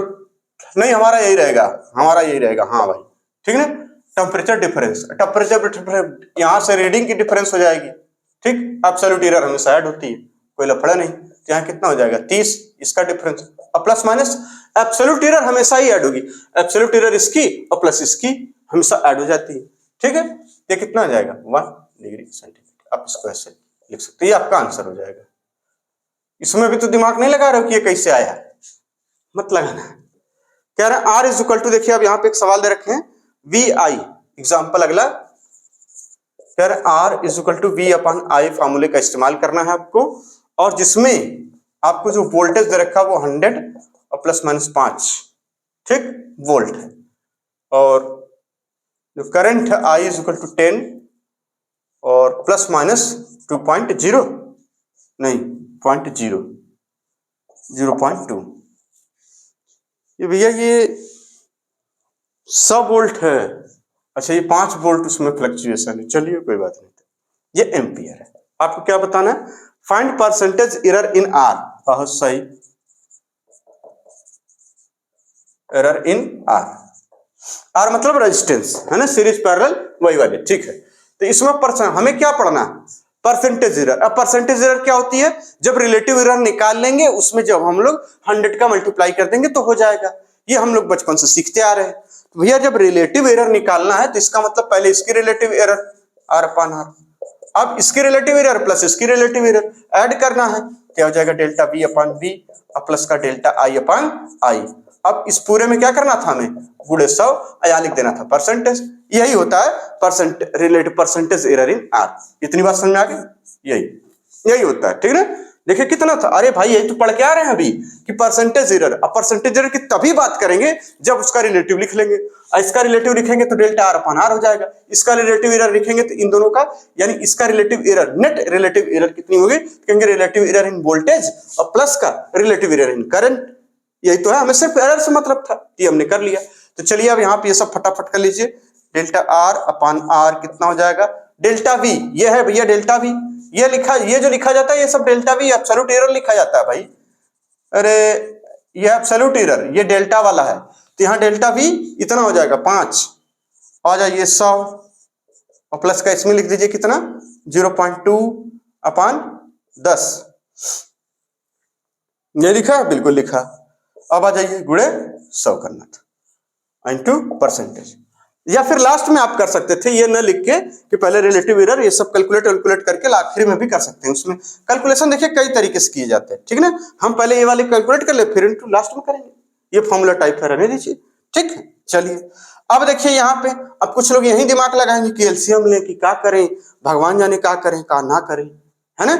नहीं हमारा यही रहेगा, हमारा यही रहेगा, हाँ भाई, ठीक है ना। टेम्परेचर डिफरेंस, टेम्परेचर यहाँ से रीडिंग की डिफरेंस हो जाएगी, ठीक, एब्सोल्यूट एरर हमेशा ऐड होती है, कोई लफड़ा नहीं, तो यहाँ कितना हो जाएगा 30, इसका डिफरेंस, और प्लस माइनस एब्सोल्यूट एरर हमेशा ही ऐड होगी, एब्सोल्यूट एरर इसकी और प्लस इसकी हमेशा ऐड हो जाती है, ठीक है। ये कितना हो जाएगा 1 डिग्री सेंटीग्रेड, आप इसको ऐसे लिख सकते हैं, ये आपका आंसर हो जाएगा। इसमें भी तो दिमाग नहीं लगा रहे हो कि ये कैसे आया, मत लगाना। कह रहे हैं आर इज इक्वल टू, देखिए अब यहाँ पे एक सवाल दे रखे हैं वी आई, एग्जाम्पल अगला, कह रहे हैं R is equal to V upon I फॉर्मूले का इस्तेमाल करना है आपको, और जिसमें आपको जो वोल्टेज दे रखा है वो 100 और प्लस माइनस 5, ठीक, वोल्ट है, और जो करंट है आई इज इक्वल टू 10 और प्लस माइनस 2.0 नहीं 0.2, ये भैया ये 100 वोल्ट है, अच्छा ये 5 वोल्ट उसमें फ्लक्चुएशन है, चलिए कोई बात नहीं, ये एम्पियर है। आपको क्या बताना है, find percentage error in are, बहुत सही, एरर इन आर, आर मतलब रेजिस्टेंस है ना, सीरीज पैरेलल वही वाले, ठीक है। तो इसमें परसेंट हमें क्या पढ़ना है, परसेंटेज एरर। अब परसेंटेज एरर क्या होती है, जब रिलेटिव एरर निकाल लेंगे उसमें जब हम लोग 100 का मल्टीप्लाई कर देंगे तो हो जाएगा, ये हम लोग बचपन से सीखते आ रहे हैं। तो भैया जब रिलेटिव एरर निकालना है तो इसका मतलब पहले इसकी relative error R upon R, अब इसकी रिलेटिव एरर प्लस इसकी रिलेटिव एरर ऐड करना है, क्या हो जाएगा डेल्टा बी अपान बी और प्लस का डेल्टा आई अपान आई। अब इस पूरे में क्या करना था, हमें गुणे 100 यहाँ लिख देना था परसेंटेज, यही होता है relative percentage error in are. इतनी बात समझ में आ गई, यही होता है, ठीक है ना। देखिए कितना था, अरे भाई यही तो पढ़ के आ रहे हैं अभी कि परसेंटेज एरर, अब परसेंटेज एरर की तभी बात करेंगे जब उसका रिलेटिव लिख लेंगे, इसका रिलेटिव लिखेंगे तो डेल्टा आर अपान आर हो जाएगा, इसका रिलेटिव एरर लिखेंगे तो इन दोनों का, यानी इसका relative error, net relative error कितनी होगी, कहेंगे रिलेटिव एरर इन वोल्टेज और प्लस का रिलेटिव एरर इन करंट, यही तो है, हमें सिर्फ एरर से मतलब था, ये हमने कर लिया। तो चलिए अब यहाँ पे ये सब फटाफट कर लीजिए। डेल्टा आर अपान आर कितना हो जाएगा, डेल्टा वी, ये है भैया डेल्टा वी, ये जो लिखा जाता है ये सब डेल्टा वी एब्सोल्यूट एरर लिखा जाता है भाई। अरे ये एब्सोल्यूट एरर, ये डेल्टा वाला है, तो यहाँ डेल्टा वी इतना हो जाएगा 5, आ जाइए 100 और प्लस का इसमें लिख दीजिए कितना 0.2 अपान 10, ये लिखा, बिल्कुल लिखा। अब आ जाइए गुणे 100 करना था इनटू परसेंटेज, या फिर लास्ट में आप कर सकते थे ये न लिख के कि पहले रिलेटिव एरर ये सब कैलकुलेट करके आखिर में भी कर सकते हैं। उसमें कैलकुलेशन देखिए कई तरीके से किए जाते हैं, ठीक है ना। हम पहले ये वाले कैलकुलेट कर ले फिर इनटू लास्ट में करेंगे, ये फॉर्मूला टाइप है, रहने दीजिए, ठीक है। चलिए अब देखिए यहाँ पे अब कुछ लोग यही दिमाग लगाएंगे कि एलसीएम ले कि क्या करें, भगवान जाने क्या करें क्या ना करें, है ना।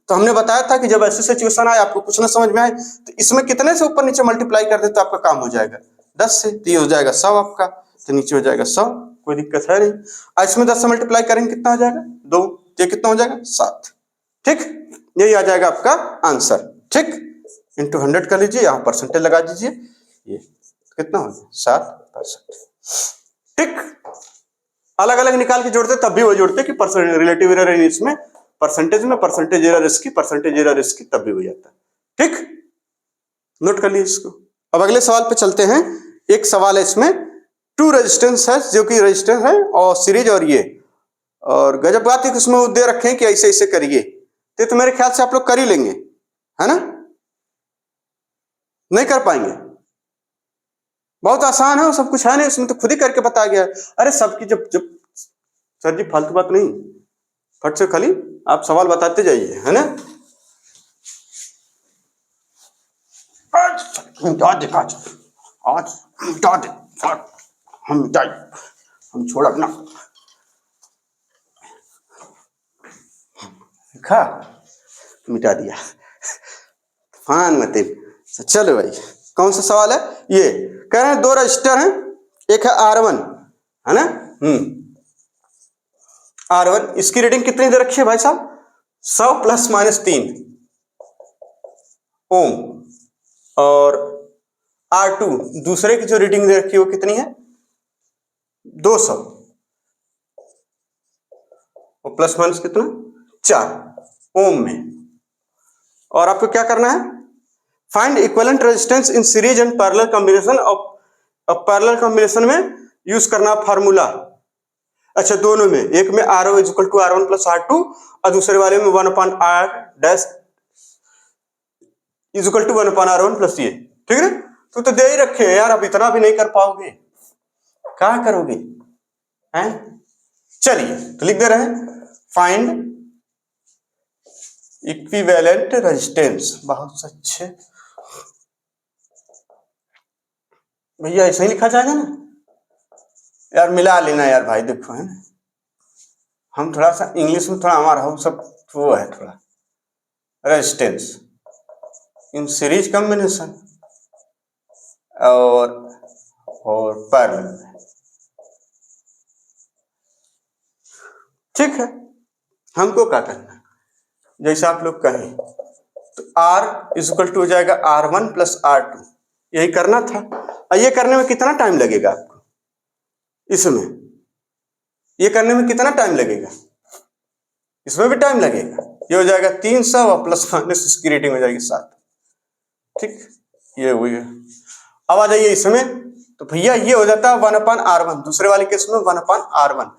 तो हमने बताया था कि जब ऐसी सिचुएशन आए आपको कुछ ना समझ में आए तो इसमें कितने से ऊपर नीचे मल्टीप्लाई कर दे तो आपका काम हो जाएगा 10 से, तो ये हो जाएगा 100 आपका, तो नीचे हो जाएगा 100, कोई दिक्कत है नहीं। और इसमें 10 से मल्टीप्लाई करेंगे कितना हो जाएगा 2, ये कितना हो जाएगा 7, ठीक, यही आ जाएगा आपका आंसर, ठीक। इंटू 100 कर लीजिए, यहाँ परसेंटेज लगा दीजिए, ये कितना हो गया 7%, ठीक। अलग अलग निकाल के जोड़ते तब भी वो जोड़ते कि रिलेटिव एरर है इसमें, परसेंटेज में परसेंटेज एरर इसकी तब भी हो जाता है, ठीक। नोट कर लीजिए इसको। अब अगले सवाल पे चलते हैं। एक सवाल है इसमें, 2 रेजिस्टेंस है जो कि रेजिस्टेंस है और सीरीज, और ये और गजब बात है कि उसमें दे रखे हैं कि ऐसे ऐसे करिए, तो मेरे ख्याल से आप लोग कर ही लेंगे, है ना, नहीं कर पाएंगे, बहुत आसान है, सब कुछ है नहीं उसमें, तो खुद ही करके बताया गया। अरे सबकी जब जब सर जी फालतू बात नहीं, फट से खाली आप सवाल बताते जाइए, है ना। हम छोड़ा ना लिखा मिटा दिया फान मत। चलो भाई कौन सा सवाल है, ये कह रहे हैं 2 रजिस्टर हैं, एक है R1, है ना, R1, इसकी रीडिंग कितनी दे रखी है भाई साहब 100 ± 3 ओम, और R2 दूसरे की जो रीडिंग दे रखी है वो कितनी है 200 और प्लस माइनस कितना 4 ओम में। और आपको क्या करना है, find equivalent resistance in series and parallel combination. अब पैरेलल कॉम्बिनेशन में यूज करना फार्मूला, अच्छा दोनों में, एक में R0 = R1 + R2 और दूसरे वाले में 1/R डैश = 1/R1 + ये, ठीक है। तो दे ही रखे हैं यार, अब इतना भी नहीं कर पाओगे, क्या करोगे हैं। चलिए तो लिख दे रहे हैं फाइंड इक्विवेलेंट रेजिस्टेंस, बहुत अच्छे भैया, ऐसे ही लिखा जाएगा ना यार, मिला लेना यार भाई, देखो है ना, हम थोड़ा सा इंग्लिश में थोड़ा हमारा हम सब वो है थोड़ा, रेजिस्टेंस इन सीरीज कॉम्बिनेशन और पैरेलल में, ठीक है। हमको क्या करना है, जैसे आप लोग कहें तो R = हो जाएगा R1 + R2, यही करना था। और ये करने में कितना टाइम लगेगा आपको, इसमें ये करने में कितना टाइम लगेगा, इसमें भी टाइम लगेगा, ये हो जाएगा 300 और प्लस माइनस इसकी रेटिंग हो जाएगी 7, ठीक, ये हुई है। अब आ जाइए इसमें, तो भैया ये हो जाता है 1/R1, दूसरे वाले केस में 1/R1,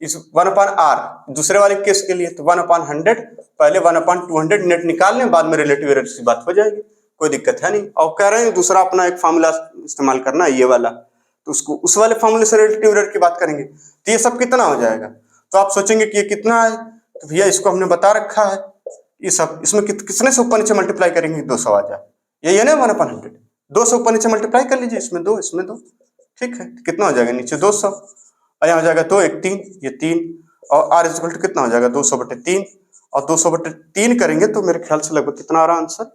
इस 1/R दूसरे वाले केस के लिए तो 1/100, पहले 1/200 नेट निकाल लें, बाद में रिलेटिव एरर की बात हो जाएगी, कोई दिक्कत है नहीं। और कह रहे हैं दूसरा अपना एक फार्मूला इस्तेमाल करना है ये वाला, तो उसको उस वाले फार्मूले से रिलेटिव एरर की बात करेंगे, तो ये सब कितना हो जाएगा। तो आप सोचेंगे कि ये कितना है, तो भैया इसको हमने बता रखा है, ये सब इसमें किसने से ऊपर नीचे मल्टीप्लाई करेंगे 200 आ जाए, यही है ना 1/100, 200 ऊपर नीचे मल्टीप्लाई कर लीजिए, इसमें 2 इसमें 2, ठीक है, कितना हो जाएगा नीचे 200 और यहाँ हो जाएगा 2 1 3, ये 3 और R = कितना हो जाएगा 200/3, और 200/3 करेंगे तो मेरे ख्याल से लगभग कितना आ रहा आंसर,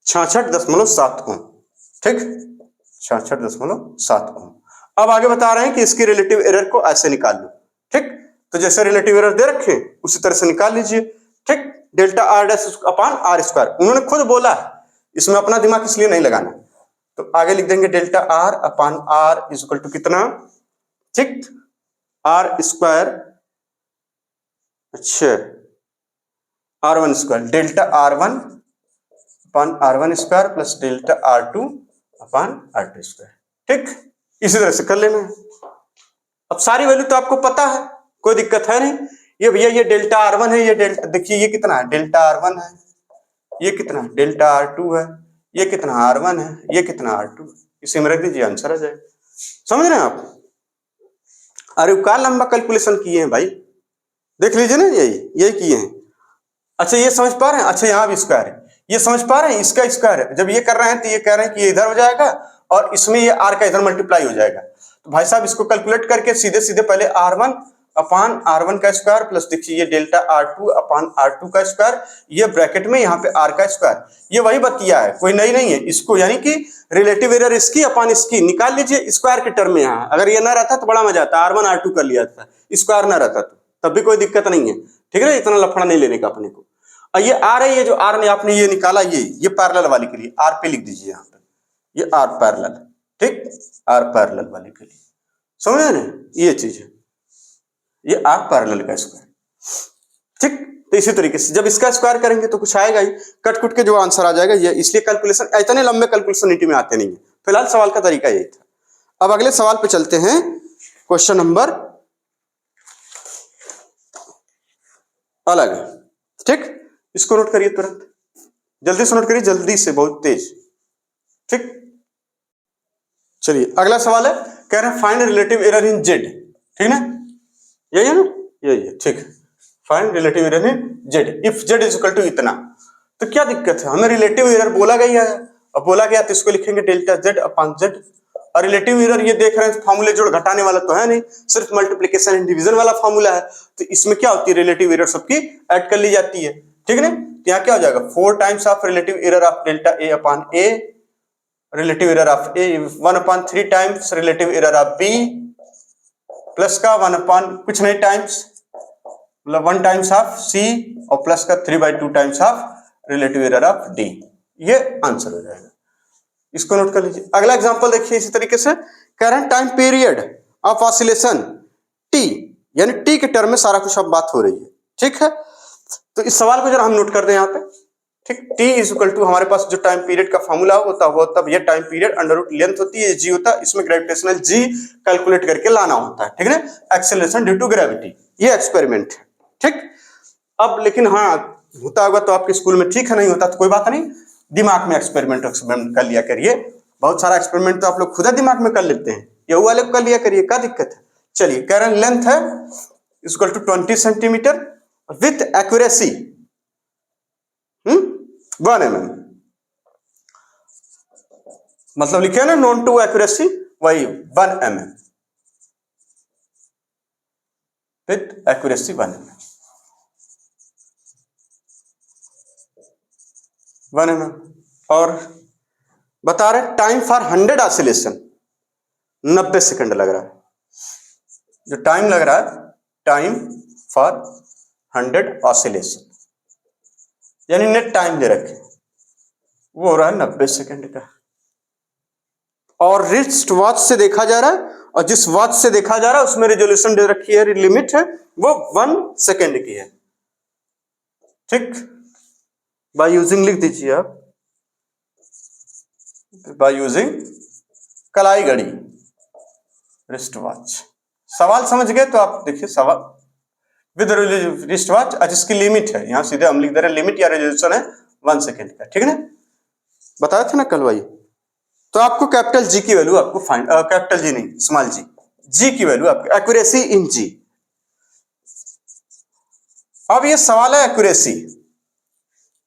66.7 ओम, ठीक, 66.7 ओम। अब आगे बता रहे हैं कि इसकी रिलेटिव एरर को ऐसे निकाल लो, ठीक, तो जैसे रिलेटिव एरर दे रखे उसी तरह से निकाल लीजिए, ठीक। Delta R dash upon R square, उन्होंने खुद बोला है, इसमें अपना दिमाग इसलिए नहीं लगाना। तो आगे लिख देंगे delta R upon R is equal to कितना, ठीक, आर स्क्वायर, अच्छा R one square, delta R one upon R one square plus delta R two upon R two square, ठीक, इसी तरह से कर लेना है। अब सारी वैल्यू तो आपको पता है, कोई दिक्कत है नहीं। ये भैया ये डेल्टा आर वन है, ये डेल्टा देखिए ये कितना है, डेल्टा आर वन है, ये कितना है डेल्टा आर टू है, ये कितना आर वन है, ये कितना आर टू है, इसी में रख दीजिए आंसर आ जाएगा। समझ रहे हैं आप? अरे क्या लंबा कैलकुलेशन किए हैं भाई, देख लीजिए ना, यही किए हैं। अच्छा ये समझ पा रहे हैं, अच्छा यहाँ भी स्क्वायर है, ये समझ पा रहे हैं, इसका स्क्वायर है, जब ये कर रहे हैं तो ये कह रहे हैं कि ये इधर हो जाएगा और इसमें ये आर का इधर मल्टीप्लाई हो जाएगा। तो भाई साहब इसको कैलकुलेट करके सीधे सीधे पहले R one upon R one का स्क्वायर प्लस देखिए ये delta R two upon R two का स्क्वायर, ये ब्रैकेट में यहाँ पे आर का स्क्वायर, ये वही बतिया है, कोई नई नहीं है। इसको यानी कि रिलेटिव एरर इसकी अपान इसकी निकाल लीजिए स्क्वायर के टर्म में। यहाँ अगर ये ना रहता तो बड़ा मजा आता, आर वन आर टू कर लिया था, स्क्वायर ना रहता तो तब भी कोई दिक्कत नहीं है, ठीक है ना, इतना लफड़ा नहीं लेने का अपने को। और ये आर है, ये जो आर ने आपने ये निकाला, ये पैरेलल वाले के लिए आर पे लिख दीजिए यहाँ पे, ये आर पैरेलल, ठीक, आर पैरेलल वाले के लिए, समझे ना, ये चीज है, ये आर पैरेलल का स्क्वायर, ठीक। तो इसी तरीके से जब इसका स्क्वायर करेंगे तो कुछ आएगा ही, कट कुट के जो आंसर आ जाएगा ये, इसलिए कैलकुलेशन इतने लंबे कैलकुलेशन नीति में आते नहीं है। फिलहाल सवाल का तरीका यही था। अब अगले सवाल पे चलते हैं, क्वेश्चन नंबर अलग है, ठीक, इसको नोट करिए तुरंत, जल्दी से नोट करिए, जल्दी से, बहुत तेज, ठीक। चलिए अगला सवाल है, कह रहे हैं find relative error in Z, ठीक ना, यही है ना, यही है, ठीक। Find relative error in Z if Z is equal to इतना। तो क्या दिक्कत है, हमें रिलेटिव एरर बोला गया है, अब बोला गया तो इसको लिखेंगे डेल्टा जेड अपॉन जेड। और रिलेटिव एरर ये देख रहे हैं फॉर्मूले जोड़ घटाने वाला तो है नहीं, सिर्फ मल्टीप्लिकेशन एंड डिवीजन वाला फॉर्मूला है। तो इसमें क्या होती है, रिलेटिव एरर सबकी ऐड कर ली जाती है, ठीक है। तो यहाँ क्या हो जाएगा, 4 times of relative error of delta A upon A, relative error of A 1/3 times relative error of B, plus का 1 कुछ नहीं टाइम्स, मतलब 1 टाइम्स ऑफ सी, और प्लस का 3/2 times of relative error of D. ये आंसर हो जाएगा, इसको नोट कर लीजिए। अगला एग्जांपल देखिए इसी तरीके से, current time period of oscillation T, यानी टी के टर्म में सारा कुछ अब बात हो रही है, ठीक है। तो इस सवाल को जरा हम नोट कर दें यहाँ पे, ठीक। टी इज इक्वल टू हमारे पास जो टाइम पीरियड का फॉर्मूला होता है, तब ये time period under root length होती है, जी होता है, इसमें ग्रेविटेशनल जी कैलकुलेट करके लाना होता है, ठीक है ना, एक्सेलरेशन ड्यू टू ग्रेविटी। ये एक्सपेरिमेंट है, ठीक। अब लेकिन हाँ होता होगा तो आपके स्कूल में, ठीक है, नहीं होता तो कोई बात नहीं, दिमाग में एक्सपेरिमेंट कर लिया करिए, बहुत सारा एक्सपेरिमेंट तो आप लोग खुद दिमाग में कर लेते हैं, ये वाले कर लिया करिए, क्या दिक्कत है। चलिए करंट लेंथ है equal to 20 centimetre with accuracy 1 mm, मतलब लिखे ना नॉन टू एक्यूरेसी, वही 1 mm विथ एक्यूरेसी 1 mm। और बता रहे टाइम फॉर 100 ऑसिलेशन 90 सेकंड लग रहा है, जो टाइम लग रहा है टाइम फॉर 100 ऑसिलेशन, यानी नेट टाइम दे रखे वो हो रहा है 90 सेकंड का। और रिस्ट वॉच से देखा जा रहा है, और जिस वॉच से देखा जा रहा है उसमें रेजोल्यूशन दे रखी है, लिमिट है वो 1 सेकंड की है, ठीक। बाय यूजिंग लिख दीजिए आप, बाय यूजिंग कलाई घड़ी रिस्ट वॉच। सवाल समझ गए तो आप देखिए, सवाल विद रिस्ट वॉच, जिसकी लिमिट है, यहां सीधे हम लिख दे रहे लिमिट या रेजोल्यूशन है 1 सेकंड का, ठीक है ना, बताया था ना कल भाई। तो आपको कैपिटल जी की वैल्यू आपको फाइंड, कैपिटल जी नहीं स्मॉल जी, जी की वैल्यू आपकी एक्यूरेसी इन जी। अब ये सवाल है एक्यूरेसी,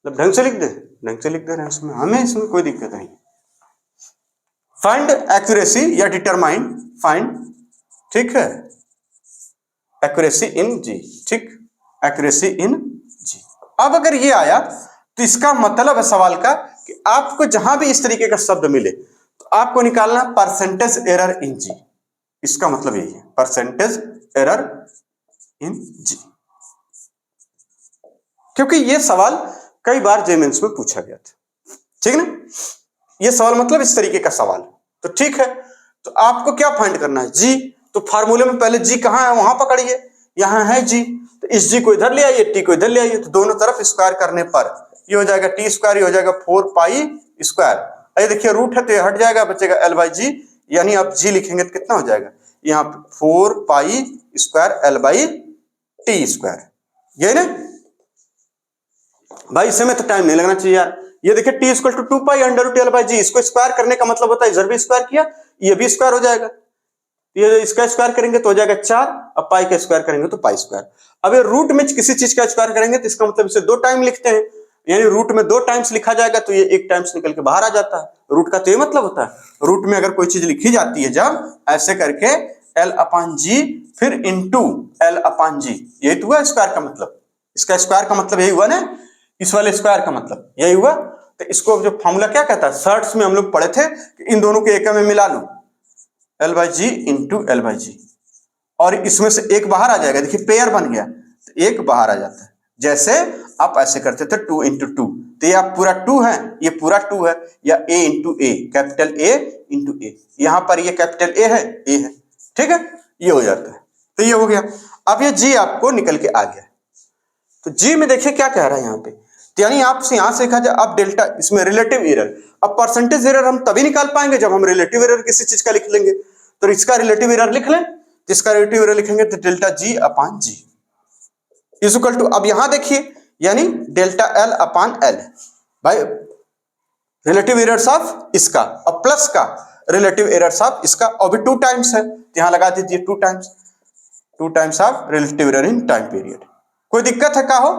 मतलब ढंग से लिख दे, ढंग से लिख दे रहे हैं इसमें, हमें इसमें कोई दिक्कत नहीं। फाइंड एक्यूरेसी या डिटरमाइन फाइंड, ठीक है, एक्यूरेसी इन जी, ठीक, एक्यूरेसी इन जी। अब अगर ये आया तो इसका मतलब है सवाल का कि आपको जहां भी इस तरीके का शब्द मिले तो आपको निकालना परसेंटेज एरर इन जी, इसका मतलब यही है, परसेंटेज एरर इन जी। क्योंकि ये सवाल कई बार जेमेंस में पूछा गया था, ठीक है ना। ये सवाल मतलब इस तरीके का सवाल, तो ठीक है। तो आपको क्या फाइंड करना है, जी। तो फार्मूले में पहले जी कहाँ है वहां पकड़िए, यहां है जी, तो इस जी को इधर ले आइए, टी को इधर ले आइए, तो दोनों तरफ स्क्वायर करने पर ये हो जाएगा टी स्क्वायर, ये हो जाएगा 4 पाई स्क्वायर। अरे देखिए रूट है तो ये हट जाएगा, बचेगा एल बाई जी, यानी आप जी लिखेंगे तो कितना हो जाएगा, यहाँ 4 pi square L by T square, ये ना भाई। इसमें तो टाइम नहीं लगना चाहिए यार। ये देखिए T equal to 2 pi under root L by G, इसको स्क्वायर करने का मतलब होता है इधर भी स्क्वायर किया, ये भी स्क्वायर हो जाएगा, ये इसका स्क्वायर करेंगे तो हो जाएगा 4, अब पाई का स्क्वायर करेंगे तो पाई स्क्वायर। अब ये रूट में किसी चीज का स्क्वायर करेंगे तो इसका मतलब इसे 2 टाइम लिखते हैं, यानी रूट में 2 टाइम्स लिखा जाएगा, तो ये 1 टाइम्स निकल के बाहर आ जाता है। रूट का तो ये मतलब होता है, रूट में अगर कोई चीज लिखी जाती है जब ऐसे करके एल अपान जी फिर इंटू एल अपान जी, यही तो हुआ स्क्वायर का मतलब। इसका स्क्वायर का मतलब यही हुआ ना, इस वाले स्क्वायर का मतलब यही हुआ। तो इसको जो फॉर्मूला क्या कहता है, शर्ट्स में हम लोग पढ़े थे कि इन दोनों के एक में मिला लूं, L by G into L by G, और इसमें से एक बाहर आ जाएगा, देखिए पेयर बन गया, तो एक बाहर आ जाता है। जैसे आप ऐसे करते थे 2 इंटू 2, तो ये आप पूरा 2 है, ये पूरा 2 है, या a into A, capital A into A, यहां पर ये कैपिटल ए है, ए है, ठीक है, ये हो जाता है। तो ये हो गया। अब ये जी आपको निकल के आ गया, तो जी में देखिए क्या कह रहा है यहाँ पे, तो यानी आपसे यहां से देखा जाए अब डेल्टा, इसमें रिलेटिव एरर, अब परसेंटेज एरर हम तभी निकाल पाएंगे जब हम रिलेटिव एरर किसी चीज का लिख लेंगे। तो इसका रिलेटिव एरर लिख लें, जिसका रिलेटिव एरर लिखेंगे तो delta G upon G is equal to, अब यहां देखिए यानी डेल्टा एल अपान एल, भाई रिलेटिव एरर्स ऑफ इसका और प्लस का रिलेटिव एरर्स ऑफ इसका, और भी 2 टाइम्स है तो यहां लगा दीजिए 2 times of relative error in time period. कोई दिक्कत है का हो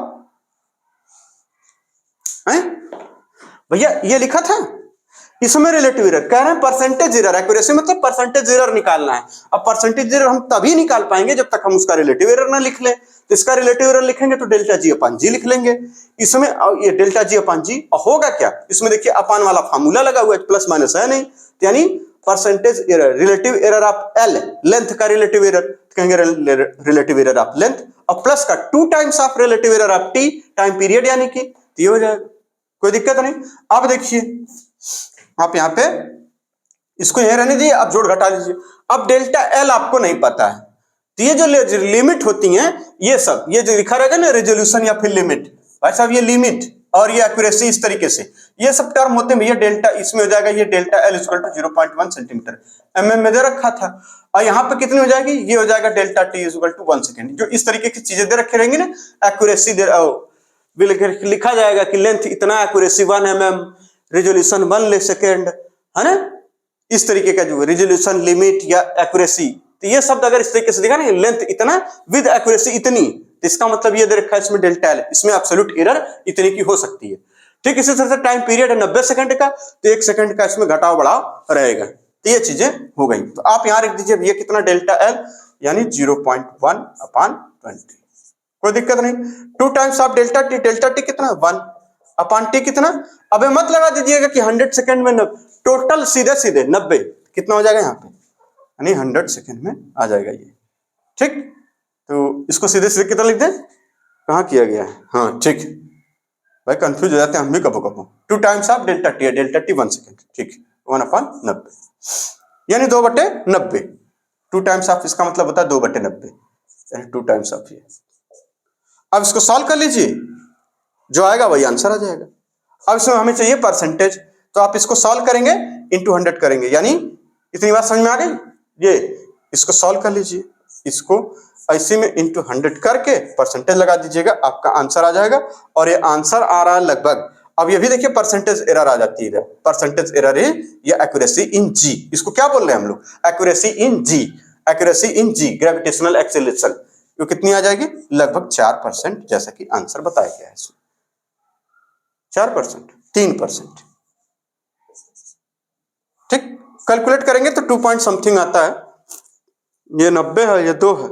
भैया, ये लिखा था इसमें रिलेटिव एरर कह रहे हैं, परसेंटेज एरर, एक्यूरेसी मतलब परसेंटेज एरर निकालना है। अब परसेंटेज एरर हम तभी निकाल पाएंगे जब तक हम उसका रिलेटिव एरर ना लिख लें, तो इसका रिलेटिव एरर लिखेंगे तो डेल्टा जी अपान जी लिख लेंगे। इसमें ये डेल्टा जी अपान जी होगा क्या, इसमें देखिए अपान वाला फार्मूला लगा हुआ है, प्लस माइनस है नहीं, यानी percentage error, relative error of L, length का रिलेटिव एरर कहेंगे रिलेटिव एरर ऑफ लेंथ, और प्लस का 2 times of relative error of T time period, यानी कि ये हो जाएगा, कोई दिक्कत नहीं। अब देखिए आप यहां पे इसको यहां रहने दीजिए, अब जोड़ घटा लीजिए। अब डेल्टा एल आपको नहीं पता है, तो ये जो लिमिट होती हैं ये सब, ये जो लिखा रहेगा ना रेजोल्यूशन या फिर लिमिट, भाई साहब ये लिमिट और ये एक्यूरेसी, इस तरीके से ये सब टर्म होते हैं भैया। डेल्टा इसमें हो जाएगा ये delta L equal to 0.1 centimetre, mm में दे रखा था, और यहाँ पे कितनी हो जाएगी, ये हो जाएगा delta T equal to 1 second. जो इस तरीके की चीजें दे रखे रहेंगी ना, एक्यूरेसी लिखा जाएगा कि लेंथ इतना, एक्यूरेसी 1 mm, रेजोल्यूशन 1 सेकेंड, है ना, इस तरीके का जो रेजोल्यूशन, लिमिट या एक्यूरेसी, तो ये शब्द अगर इस तरीके से दिखा ना, लेंथ इतना विद एक्यूरेसी इतनी, तो इसका मतलब ये दे रखा है इसमें डेल्टा एल, इसमें एब्सोल्यूट एरर इतने की हो सकती है। ठीक इसी तरह से टाइम पीरियड है 90 सेकंड का, तो 1 सेकंड का इसमें घटाव बढ़ाव रहेगा, तो ये चीजें हो गई। तो आप यहां रख दीजिए ये कितना डेल्टा एल, यानी 0.1 अपान 20, कोई दिक्कत नहीं। 2 टाइम्स ऑफ डेल्टा टी कितना 1 अपान टी कितना, अबे मत लगा दीजिएगा कि 100 सेकंड में, टोटल सीधे सीधे 90 कितना हो जाएगा यहाँ पे, यानी 100 सेकंड में आ जाएगा ये, ठीक। तो इसको सीधे सीधे कितना लिख दें, कहाँ किया गया है, हाँ ठीक, भाई कंफ्यूज हो जाते हैं हम भी कबो कबो। 2 times of delta T 1 second, ठीक, 1 अपान 90, यानी 2/90, 2 टाइम्स ऑफ इसका मतलब होता है 2/90, यानी 2 टाइम्स ऑफ ये। अब इसको सॉल्व कर लीजिए, जो आएगा वही आंसर आ जाएगा। अब इसमें हमें चाहिए परसेंटेज, तो आप इसको सॉल्व करेंगे इंटू 100 करेंगे, यानी इतनी बात समझ में आ गई। ये इसको सॉल्व कर लीजिए, इसको ऐसे में इंटू 100 करके परसेंटेज लगा दीजिएगा, आपका आंसर आ जाएगा। और ये आंसर आ रहा है लगभग, अब ये भी देखिए परसेंटेज एरर आ जाती है, परसेंटेज एरर है या एक्यूरेसी इन जी, इसको क्या बोल रहे हैं हम लोग, accuracy in G, accuracy in G gravitational acceleration, जो कितनी आ जाएगी लगभग 4%, जैसा कि आंसर बताया गया है इसमें 4%, 3%, ठीक। कैलकुलेट करेंगे तो 2 पॉइंट समथिंग आता है, ये 90 है, ये 2 है,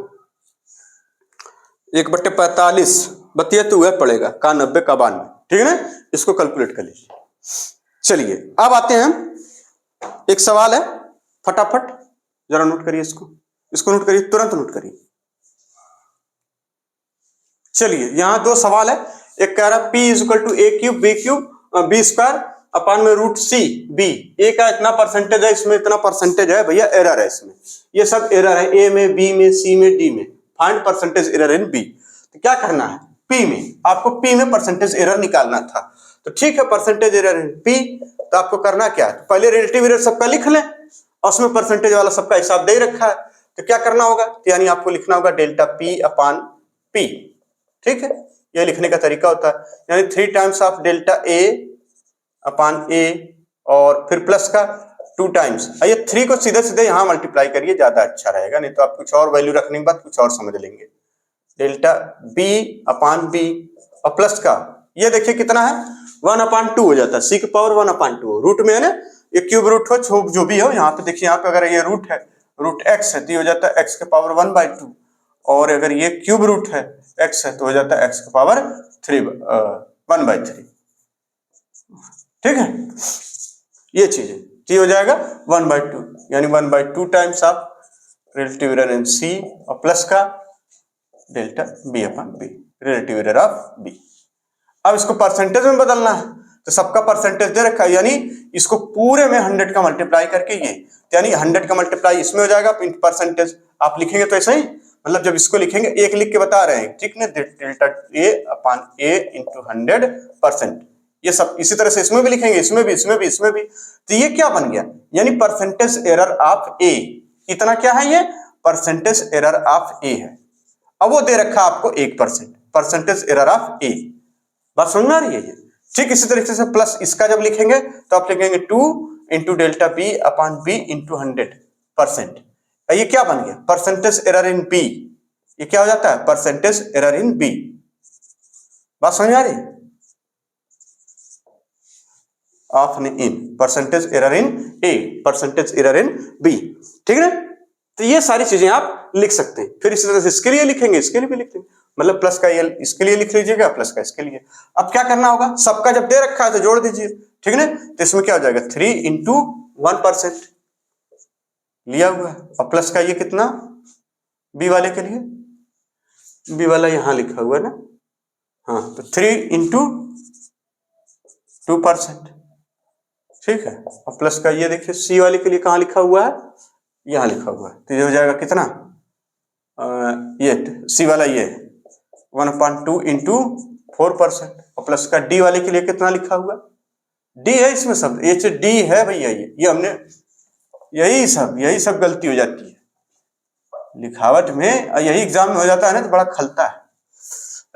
1/45 बतिया तो वह पड़ेगा का 90 का 92, ठीक है ना, इसको कैलकुलेट कर लीजिए। चलिए अब आते हैं, एक सवाल है, फटाफट जरा नोट करिए, इसको नोट करिए, तुरंत नोट करिए। चलिए यहां 2 सवाल है, एक कह रहा P is equal to A cube B cube B square upon में रूट सी बी। ए का इतना परसेंटेज है, इसमें इतना परसेंटेज है भैया, एरर है इसमें, ये सब एरर है, ए में, बी में, सी में, डी में। Find percentage error in B. तो क्या करना है, पी में, आपको पी में परसेंटेज एरर निकालना था। तो ठीक है, परसेंटेज एरर इन पी, तो आपको करना क्या है, तो पहले रिलेटिव एरर सबका लिख लें और उसमें परसेंटेज वाला सबका हिसाब दे रखा है। तो क्या करना होगा, तो यानी आपको लिखना होगा डेल्टा पी अपान पी। ठीक है, यह लिखने का तरीका होता है, यानी 3 टाइम्स ऑफ डेल्टा ए अपान ए और फिर प्लस का 2 टाइम्स। ये 3 को सीधे सीधे यहां मल्टीप्लाई करिए, ज्यादा अच्छा रहेगा, नहीं तो आप कुछ और वैल्यू रखने के बाद कुछ और समझ लेंगे। डेल्टा बी अपान बी और प्लस का ये देखिए कितना है 1/2 हो जाता है, सी की पावर 1/2 रूट में है ना, ये क्यूब रूट हो जो भी हो, यहाँ पे देखिए, यहाँ पे अगर ये रूट है, रूट एक्स है तो ये हो जाता है एक्स के पावर 1/2, और अगर ये क्यूब रूट है एक्स है तो हो जाता है एक्स के पावर 1/3। ठीक है, ये चीज है, ये हो जाएगा 1/2, यानी 1/2 times of relative error in C और प्लस का delta B upon B, relative error of B. अब इसको परसेंटेज में बदलना है, तो सबका परसेंटेज दे रखा है, यानी इसको पूरे में 100 का मल्टीप्लाई करके ये, यानी 100 का मल्टीप्लाई इसमें हो जाएगा परसेंटेज। आप लिखेंगे तो ऐसा ही, मतलब जब इसको लिखेंगे एक लिख के बता रहे हैं, ठीक ना, delta A upon A into 100%। ये सब इसी तरह से इसमें भी लिखेंगे, इसमें भी, इसमें भी, इसमें भी। तो ये क्या बन गया, यानी परसेंटेज एरर ऑफ ए, इतना क्या है, ये परसेंटेज एरर ऑफ ए है। अब वो दे रखा आपको 1%, परसेंटेज एरर ऑफ ए। बात समझ में आ रही है ये? ठीक इसी तरीके से प्लस इसका जब लिखेंगे तो आप लिखेंगे 2 into delta B upon B into 100%। ये क्या बन गया, परसेंटेज एरर इन बी। ये क्या हो जाता है, परसेंटेज एरर इन बी। बात समझ में आ रही है? Of in percentage error in A, percentage error in B. ठीक है, तो ये सारी चीजें आप लिख सकते हैं। फिर इसी तरह से इसके लिए लिखेंगे, इसके लिए भी लिख लेंगे, मतलब प्लस का ये इसके लिए लिख लीजिएगा, प्लस का इसके लिए। अब क्या करना होगा, सबका जब दे रखा है तो जोड़ दीजिए, ठीक है ना। तो इसमें क्या हो जाएगा 3 इंटू 1% लिया हुआ है, और प्लस का ये कितना बी वाले के लिए, बी वाला यहां लिखा हुआ है ना, हाँ, तो 3 इंटू 2%। ठीक है, और प्लस का ये देखिए सी वाले के लिए कहां लिखा हुआ है, यहां लिखा हुआ है, तो ये हो जाएगा कितना, ये सी वाला ये 1/2 इंटू 4%, और प्लस का डी वाले के लिए कितना लिखा हुआ, डी है इसमें सब, एच डी है भैया, ये हमने यही सब गलती हो जाती है लिखावट में, और यही एग्जाम में हो जाता है ना, तो बड़ा खलता है,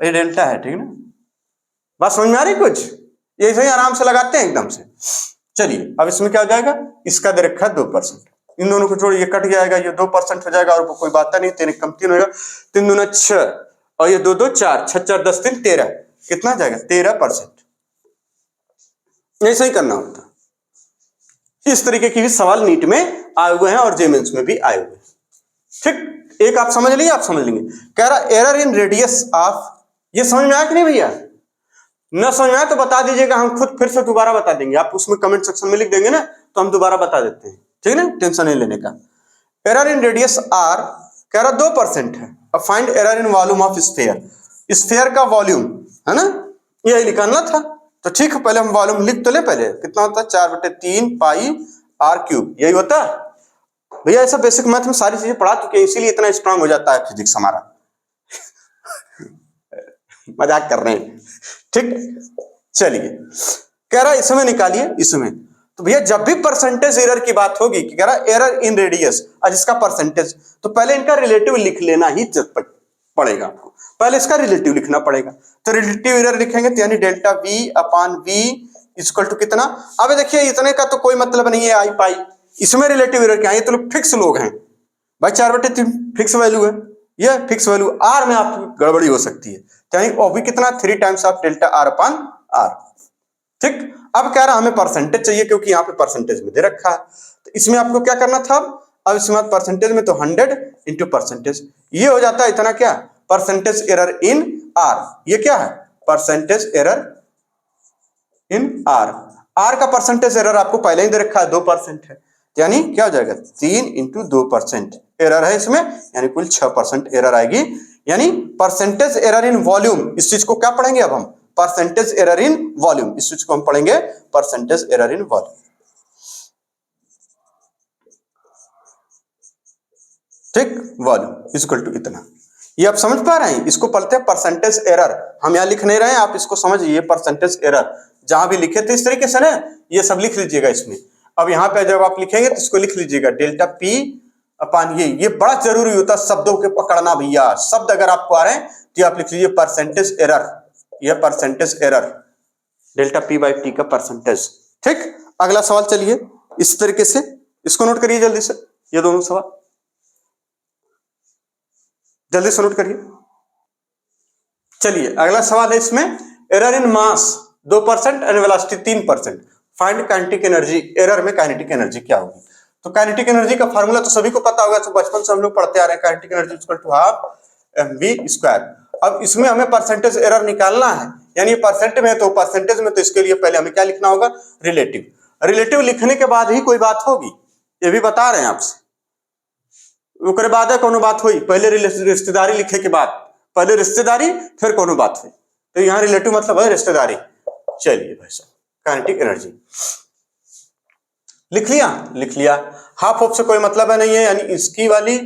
ये डेल्टा है, ठीक ना। बात समझ में आ रही कुछ, ये सही आराम से लगाते हैं एकदम से। चलिए अब इसमें क्या हो जाएगा, इसका दे रखा है 2%, इन दोनों को जोड़िए, कट जाएगा, ये 2% हो जाएगा, और कोई बात नहीं, 3 कम 3 होगा, 3 दूना 6, और ये 2 2 4, 6 4 10 3 13, कितना जाएगा 13%। ऐसा ही करना होता। इस तरीके की भी सवाल नीट में आए हुए हैं और जेमेंस में भी आए हुए हैं। ठीक, एक आप समझ लीजिए, आप समझ लेंगे। कह रहा एरर इन रेडियस ऑफ, ये समझ में आया कि नहीं भैया, न समझ में आया तो बता दीजिएगा, हम खुद फिर से दोबारा बता देंगे, आप उसमें कमेंट सेक्शन में लिख देंगे ना, तो हम दोबारा बता देते हैं, ठीक है ना, टेंशन नहीं लेने का। एरर इन रेडियस आर कह रहा 2% है। अब find error in volume of sphere, sphere का वॉल्यूम है ना, यही निकालना था। तो ठीक है, पहले हम वॉल्यूम लिख तो ले, पहले कितना होता है 4/3 पाई आर क्यूब, यही होता है भैया। ऐसा बेसिक मैथ में सारी चीजें पढ़ा चुके हैं, इसीलिए इतना स्ट्रांग हो जाता है फिजिक्स हमारा। मजाक कर रहे हैं, ठीक। चलिए कह रहा इसमें निकालिए, इसमें तो भैया जब भी परसेंटेज एरर की बात होगी, कि कह रहा एरर इन रेडियस और इसका परसेंटेज, तो पहले इनका रिलेटिव लिख लेना ही पड़ेगा आपको, पहले इसका रिलेटिव लिखना पड़ेगा। तो रिलेटिव एरर लिखेंगे तो यानी delta V upon V equal to कितना। अब देखिए इतने का तो कोई मतलब नहीं है आई पाई, इसमें रिलेटिव एरर क्या है, ये तो लोग फिक्स लोग हैं भाई, 4/3 फिक्स वैल्यू है, ये फिक्स वैल्यू आर में आपकी गड़बड़ी हो सकती है, यानी वो भी कितना 3 times of delta R upon R. ठीक, अब कह रहा हमें परसेंटेज चाहिए, क्योंकि यहाँ पे परसेंटेज में दे रखा है, तो इसमें आपको क्या करना था, अब इसमें परसेंटेज में तो 100 इंटू परसेंटेज, ये हो जाता है इतना क्या, परसेंटेज एरर इन आर। ये क्या है, percentage error in R. R का परसेंटेज एरर आपको पहले ही दे रखा है 2% है, यानी क्या हो जाएगा 3 इंटू 2% एरर है इसमें, यानी कुल 6% एरर आएगी। यानी परसेंटेज एरर इन वॉल्यूम, इस चीज को क्या पढ़ेंगे अब हम, परसेंटेज एरर इन वॉल्यूम, इस चीज को हम पढ़ेंगे परसेंटेज एरर इन वॉल्यूम। ठीक, वॉल्यूम इक्वल टू इतना। ये आप समझ पा रहे हैं, इसको पढ़ते हैं परसेंटेज एरर। हम यहाँ लिख नहीं रहे हैं, आप इसको समझिए परसेंटेज एरर। जहां भी लिखे थे इस तरीके से ना, ये सब लिख लीजिएगा इसमें। अब यहाँ पे जब आप लिखेंगे तो इसको लिख लीजिएगा डेल्टा पी अपान ये बड़ा जरूरी होता है शब्दों के पकड़ना भैया। शब्द अगर आपको आ रहे हैं तो आप लिख लीजिए परसेंटेज एरर, ये percentage error delta P by T का परसेंटेज। ठीक, अगला सवाल चलिए इस तरीके से, इसको नोट करिए जल्दी से, ये दोनों सवाल जल्दी से नोट करिए। चलिए अगला सवाल है इसमें, error in mass 2% and velocity 3%, find kinetic energy. Error में काइनेटिक एनर्जी क्या होगी? तो काइनेटिक एनर्जी का फार्मूला तो सभी को पता होगा, तो बचपन से हम लोग पढ़ते आ रहे हैं, kinetic energy equal to half mv square. अब इसमें हमें परसेंटेज एरर निकालना है, यानी परसेंट में तो परसेंटेज में, तो इसके लिए पहले हमें क्या लिखना होगा? रिलेटिव। रिलेटिव लिखने के बाद ही कोई बात होगी, ये भी बता रहे हैं आपसे। ओकरे बाद है कोनो बात हुई, पहले रिश्तेदारी लिखे के बाद, पहले रिश्तेदारी फिर कोनो बात हुई, तो यहाँ रिलेटिव मतलब है रिश्तेदारी। चलिए भाई साहब, काइनेटिक एनर्जी लिख लिया, लिख लिया। हाफ ऑफ से कोई मतलब है नहीं है, यानी इसकी वाली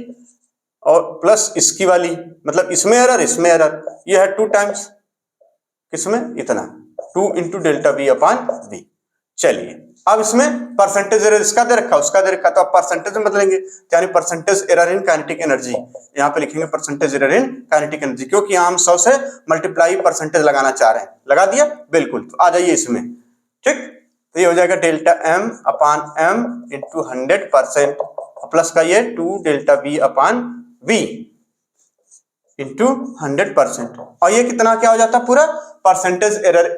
और प्लस इसकी वाली, मतलब इसमें एरर इसमें एरर, ये है 2 टाइम्स किसमें? इतना 2 into delta B upon B. चलिए अब इसमें परसेंटेज एरर इसका दे रखा उसका दे रखा, तो आप परसेंटेज में बदलेंगे, यानी percentage error in kinetic energy. यहाँ पे लिखेंगे percentage error in kinetic energy, क्योंकि हम 100 से मल्टीप्लाई परसेंटेज लगाना चाह रहे हैं। लगा दिया, बिल्कुल। तो आ जाइए इसमें, ठीक। तो ये हो जाएगा डेल्टा एम अपान एम इंटू 100% प्लस का ये 2 delta B upon B into 100%, और ये कितना क्या हो जाता है पूरा? Percentage error.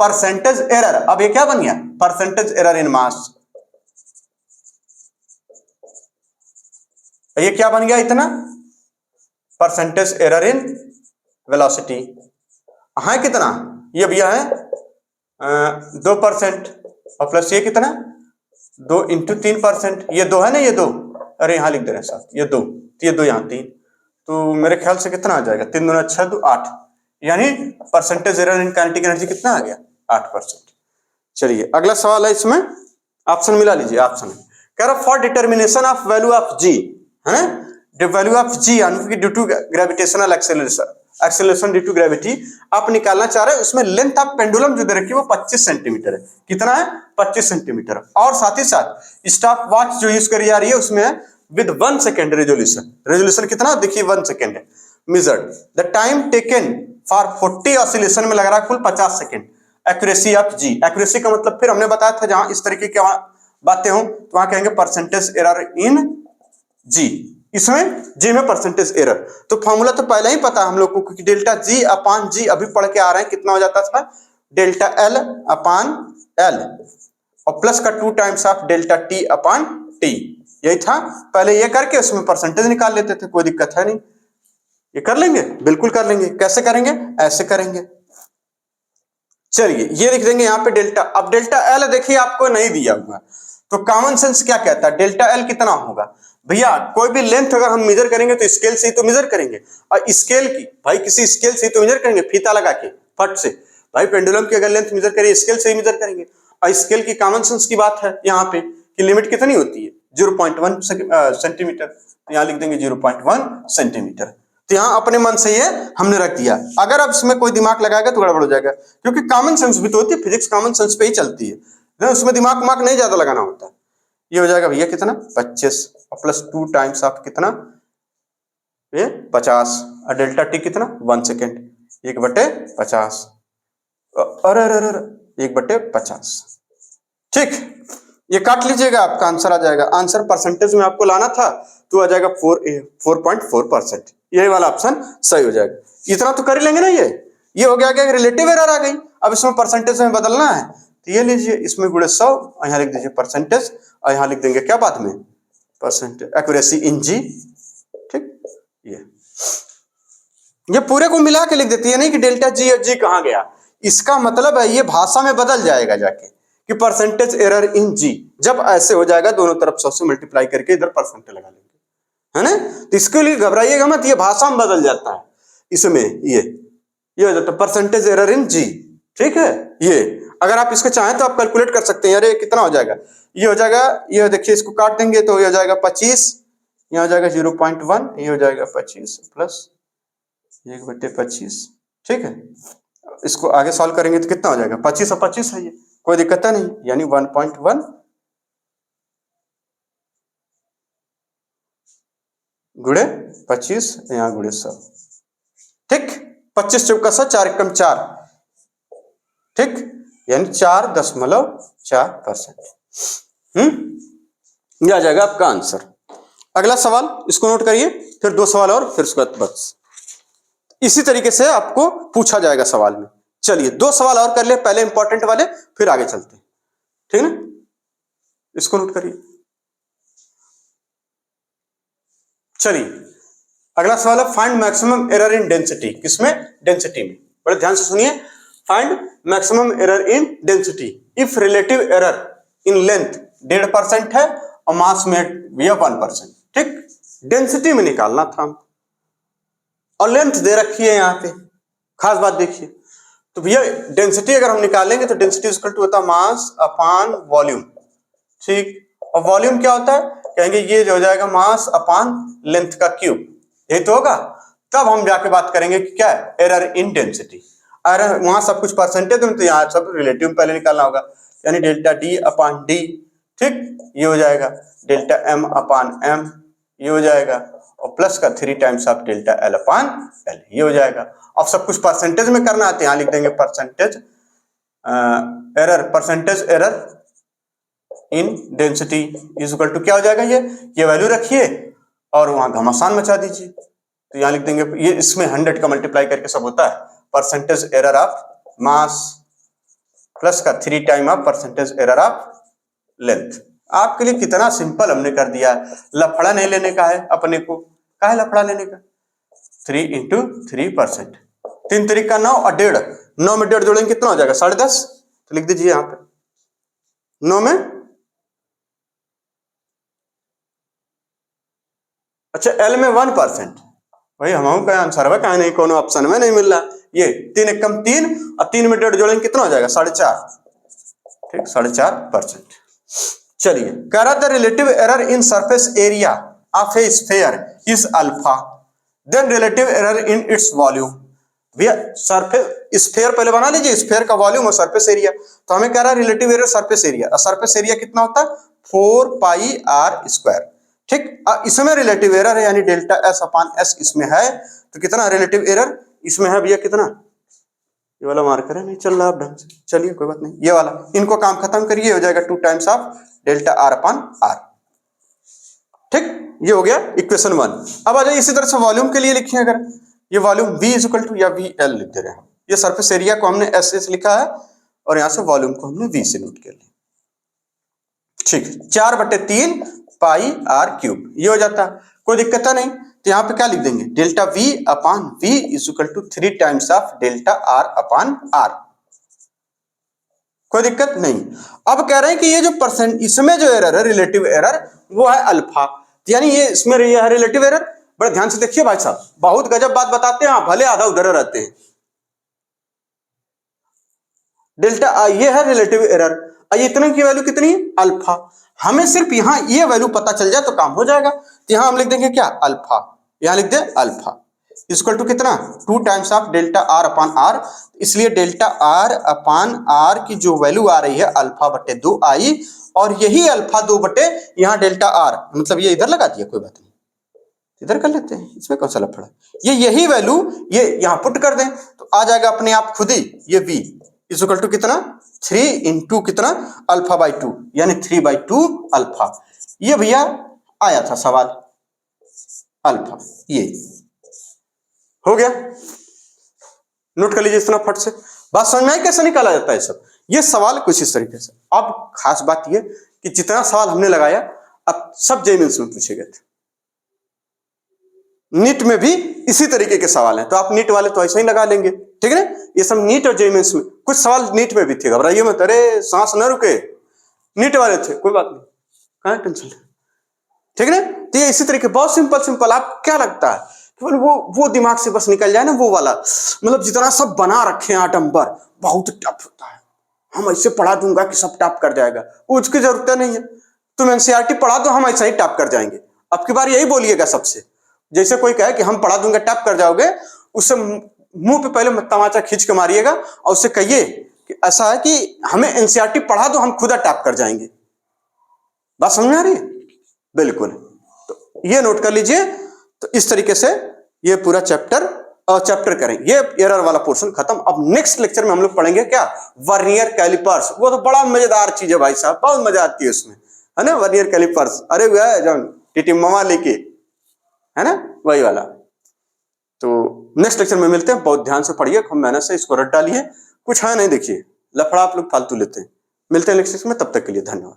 परसेंटेज एरर, अब ये क्या बन गया? परसेंटेज एरर इन मास। ये क्या बन गया इतना? Percentage error in velocity. है कितना? ये भैया है 2% और प्लस ये कितना? 2 इंटू 3%, ये 2 है ना, ये 2, अरे यहाँ लिख दे रहे हैं साथ, ये 2, ये 2 यहाँ 3, तो मेरे ख्याल से कितना आ जाएगा? 3 दूना 6 2 8, यानी percentage error in kinetic energy कितना आ गया? 8%। चलिए अगला सवाल है, इसमें ऑप्शन मिला लीजिए। ऑप्शन कह रहा for determination of value of G, है value of G due to gravitational acceleration due to gravity, आप निकालना चाह रहे हैं। उसमें लेंथ ऑफ पेंडुलम जो दे रखी है वो 25 सेंटीमीटर है। कितना है? 25 सेंटीमीटर। और साथ ही साथ स्टॉप वॉच जो यूज करी जा रही है उसमें विद 1 सेकेंड रेजोल्यूशन। रेजोल्यूशन कितना देखिए? 1 सेकेंड है। Measured the time taken for 40 oscillation में लग रहा है कुल 50 second. Accuracy of G, accuracy का मतलब फिर हमने बताया था, जहां इस तरीके की बातें हो तो वहां कहेंगे परसेंटेज एरर इन जी। इसमें जी में परसेंटेज एरर, तो फॉर्मूला तो पहले ही पता हम लोग को, क्योंकि डेल्टा जी अपान जी अभी पढ़ के आ रहे हैं, कितना हो जाता था? डेल्टा एल अपान एल और प्लस का 2 times of delta T upon T, यही था। पहले ये करके उसमें परसेंटेज निकाल लेते थे, कोई दिक्कत है नहीं। ये कर लेंगे, बिल्कुल कर लेंगे। कैसे करेंगे? ऐसे करेंगे। चलिए ये लिख देंगे यहाँ पे डेल्टा। अब डेल्टा एल देखिए आपको नहीं दिया हुआ, तो कॉमन सेंस क्या कहता है? डेल्टा एल कितना होगा भैया? कोई भी लेंथ अगर हम मेजर करेंगे तो स्केल से ही तो मेजर करेंगे, और स्केल की भाई किसी स्केल से ही तो मेजर करेंगे, फीता लगा के फट से। भाई पेंडुलम की अगर लेंथ मेजर करें स्केल से ही मेजर करेंगे, और स्केल की कॉमन सेंस की बात है यहाँ पे कि लिमिट कितनी होती है? 0.1 सेंटीमीटर, तो यहाँ लिख देंगे 0.1 सेंटीमीटर। तो यहाँ अपने मन से ये हमने रख दिया। अगर अब इसमें कोई दिमाग लगाएगा तो गड़बड़ हो जाएगा, क्योंकि कॉमन सेंस भी तो होती है, फिजिक्स कॉमन सेंस पे ही चलती है, उसमें दिमाग नहीं ज्यादा लगाना होता। ये हो जाएगा भैया कितना? 25 और प्लस 2 टाइम्स ऑफ कितना? ये 50, और डेल्टा टी कितना? 1 सेकेंड, 1/50, अरे अरे अरे 1/50। ठीक, ये काट लीजिएगा, आपका आंसर आ जाएगा। आंसर परसेंटेज में आपको लाना था तो आ जाएगा 4.4%। यही वाला ऑप्शन सही हो जाएगा। इतना तो कर ही लेंगे ना। ये हो गया क्या? रिलेटिव एरर आ गई। अब इसमें परसेंटेज में बदलना है, तो ये लीजिए, इसमें गुणे 100 और यहाँ लिख दीजिए परसेंटेज, और यहाँ लिख देंगे क्या बाद में? परसेंटेज एक्यूरेसी इन जी। ठीक, ये पूरे को मिला के लिख देती है, नहीं कि डेल्टा जी और जी कहाँ गया। इसका मतलब है ये भाषा में बदल जाएगा जाके कि परसेंटेज एरर इन जी। जब ऐसे हो जाएगा दोनों तरफ 100 से मल्टीप्लाई करके इधर परसेंटेज लगा लेंगे, है ना। तो इसके लिए घबराइएगा मत, ये भाषा में बदल जाता है। इसमें ये हो जाता है परसेंटेज एरर इन जी। ठीक है। ये अगर आप इसको चाहें तो आप कैलकुलेट कर सकते हैं, अरे कितना हो जाएगा, ये हो जाएगा, ये देखिए इसको काट देंगे तो ये हो जाएगा 25, यहाँ हो जाएगा 0.1, ये हो जाएगा 25 प्लस 1/25, ठीक है। इसको आगे सॉल्व करेंगे तो कितना हो जाएगा, 25 और 25 है, ये कोई दिक्कत नहीं, यानी 1.1 गुणे 25, यहाँ गुणे 100, ठीक। 25 चौका 100, 4 एकम 4, ठीक, यानी 4.4%। ये आ जाएगा आपका आंसर। अगला सवाल इसको नोट करिए, फिर 2 सवाल और, फिर उसके बाद बस इसी तरीके से आपको पूछा जाएगा सवाल में। चलिए 2 सवाल और कर ले, पहले इंपॉर्टेंट वाले, फिर आगे चलते हैं, ठीक है ना। इसको नोट करिए। चलिए अगला सवाल है find maximum error in density. किसमें, डेंसिटी में। बड़े ध्यान से सुनिए, find maximum error in density if relative error in length 1.5% है और मास में भी 1%, ठीक। डेंसिटी में निकालना था हमको, और लेंथ दे रखी है यहाँ पे, खास बात देखिए। तो भैया डेंसिटी अगर हम निकालेंगे तो डेंसिटी इक्वल टू होता है मास अपॉन वॉल्यूम, ठीक। और वॉल्यूम क्या होता है, कहेंगे ये जो हो जाएगा मास अपॉन लेंथ का क्यूब, यही तो होगा। तब हम जाके बात करेंगे कि क्या है एरर इन डेंसिटी। अरे वहां सब कुछ परसेंटेज में, तो यहाँ सब रिलेटिव पहले निकालना होगा, यानी डेल्टा डी अपॉन डी, ठीक, ये हो जाएगा डेल्टा एम अपॉन एम, ये हो जाएगा, और प्लस का 3 times of delta L upon L, ये हो जाएगा। अब सब कुछ परसेंटेज में करना है तो यहाँ लिख देंगे percentage error, percentage error in density is equal to क्या हो जाएगा, ये वैल्यू रखिए और वहां घमासान मचा दीजिए। तो यहाँ लिख देंगे, ये इसमें 100 का मल्टीप्लाई करके सब होता है percentage error of mass plus का 3 time of percentage error of length. आपके लिए कितना सिंपल हमने कर दिया है, लफड़ा नहीं लेने का है अपने को, क्या है लफड़ा लेने का। 3 × 3%, 3 तरीका 9 और 1.5, 9 में 1.5 जोड़ेंगे कितना हो जाएगा 10.5, तो लिख दीजिए यहाँ पे 9 में, अच्छा एल में 1%, भाई हम का आंसर है, कहीं नहीं कोनो ऑप्शन में नहीं मिल रहा। ये 3 एकम 3 और 3 में 1.5 जोड़ेंगे कितना हो जाएगा 4.5, ठीक, 4.5%। चलिए कह रहा था relative error in surface area of a sphere is alpha, then relative error in its volume. भैया सरफेस स्फीयर पहले बना लीजिए, स्फीयर का वॉल्यूम और सरफेस एरिया, तो हमें कह रहा है रिलेटिव एरर सरफेस एरिया, और सरफेस एरिया कितना होता है 4πr², ठीक। इसमें रिलेटिव एरर है यानी डेल्टा एस अपॉन एस इसमें है, तो कितना रिलेटिव एरर इसमें है भैया, कितना, ये वाला मार्कर है नहीं चल रहा अब ढंग से, चलिए कोई बात नहीं, ये वाला, इनको काम खत्म करिए, हो जाएगा 2 times of delta R upon R, ठीक। ये हो गया इक्वेशन 1। अब आ जाइए इसी तरह से वॉल्यूम के लिए लिखिए, अगर ये volume V is equal to या VL लिख दे रहे हैं, ये सरफेस एरिया को हमने S से लिखा है और यहां से वॉल्यूम को हमने V से नोट कर लिया, ठीक है। 4/3 πr³, ये हो जाता, कोई दिक्कत नहीं। तो यहाँ पे क्या लिख देंगे, delta V upon V is equal to 3 times of delta R upon R, कोई दिक्कत नहीं। अब कह रहे हैं कि ये जो परसेंट इसमें जो एरर है रिलेटिव एरर वो है अल्फा, यानी ये इसमें ये है रिलेटिव एरर। बड़े ध्यान से देखिए भाई साहब, बहुत गजब बात बताते हैं, भले आधा उधर रहते हैं। डेल्टा ये है रिलेटिव एरर, इतने की वैल्यू कितनी है अल्फा, हमें सिर्फ यहाँ ये वैल्यू पता चल जाए तो काम हो जाएगा। तो यहाँ हम लिख देंगे क्या अल्फा, यहाँ लिख दे अल्फा इक्वल टू कितना 2 times of delta R upon R, इसलिए डेल्टा आर अपॉन आर की जो वैल्यू आ रही है अल्फा/2 आई, और यही अल्फा 2 बटे यहाँ डेल्टा आर, मतलब ये इधर लगा दिया, कोई बात नहीं इधर कर लेते हैं, इसमें कौन सा लफड़ा, ये यही वैल्यू ये यहाँ पुट कर दें तो आ जाएगा अपने आप खुद ही, ये v इक्वल टू कितना 3 × कितना अल्फा/2 यानी 3/2 अल्फा। ये भैया आया था सवाल अल्फा, ये हो गया, नोट कर लीजिए इतना फट से। बात समझ में आई कैसे निकाला जाता है सब, ये सवाल कुछ इस तरीके से। अब खास बात ये कि जितना सवाल हमने लगाया अब सब जेईई मेंस में पूछे गए थे, नीट में भी इसी तरीके के सवाल हैं, तो आप नीट वाले तो ऐसा ही लगा लेंगे, ठीक है ना। ये सब नीट और जेईई मेंस में, कुछ सवाल नीट में भी थे, घबराइए मत, अरे सांस न रुके, नीट वाले थे, कोई बात नहीं, कहां टेंशन, ठीक है ना। तो ये इसी तरीके बहुत सिंपल, आप क्या लगता है वो दिमाग से बस निकल जाए ना, वो वाला मतलब जितना सब बना रखे हैं आटम पर बहुत टफ होता है, हम ऐसे पढ़ा दूंगा कि सब टॉप कर जाएगा, उसकी जरूरत नहीं है, तुम एनसीईआरटी पढ़ा दो हम ऐसा ही टॉप कर जाएंगे। अब की बार यही बोलिएगा सबसे, जैसे कोई कहे कि हम पढ़ा दूंगा टॉप कर जाओगे, उससे मुंह पे पहले तमाचा खींच के मारिएगा और उससे कहिए कि ऐसा है कि हमें एनसीईआरटी पढ़ा दो, हम खुद टॉप कर जाएंगे। बात समझ में आ रही है? बिल्कुल, तो ये नोट कर लीजिए। तो इस तरीके से ये पूरा चैप्टर करें, ये एरर वाला पोर्शन खत्म। अब नेक्स्ट लेक्चर में हम लोग पढ़ेंगे क्या, वर्नियर कैलिपर्स। वो तो बड़ा मजेदार चीज है भाई साहब, बहुत मजा आती है उसमें, है ना, वर्नियर कैलिपर्स। अरे वह है जो टीटी मामा लेके, है ना, वही वाला। तो नेक्स्ट लेक्चर में मिलते हैं, बहुत ध्यान से पढ़िए, खूब मेहनत से इसको रट डालिए, कुछ है नहीं, देखिए लफड़ा आप लोग फालतू लेते हैं। मिलते हैं नेक्स्ट लेक्चर में, तब तक के लिए धन्यवाद।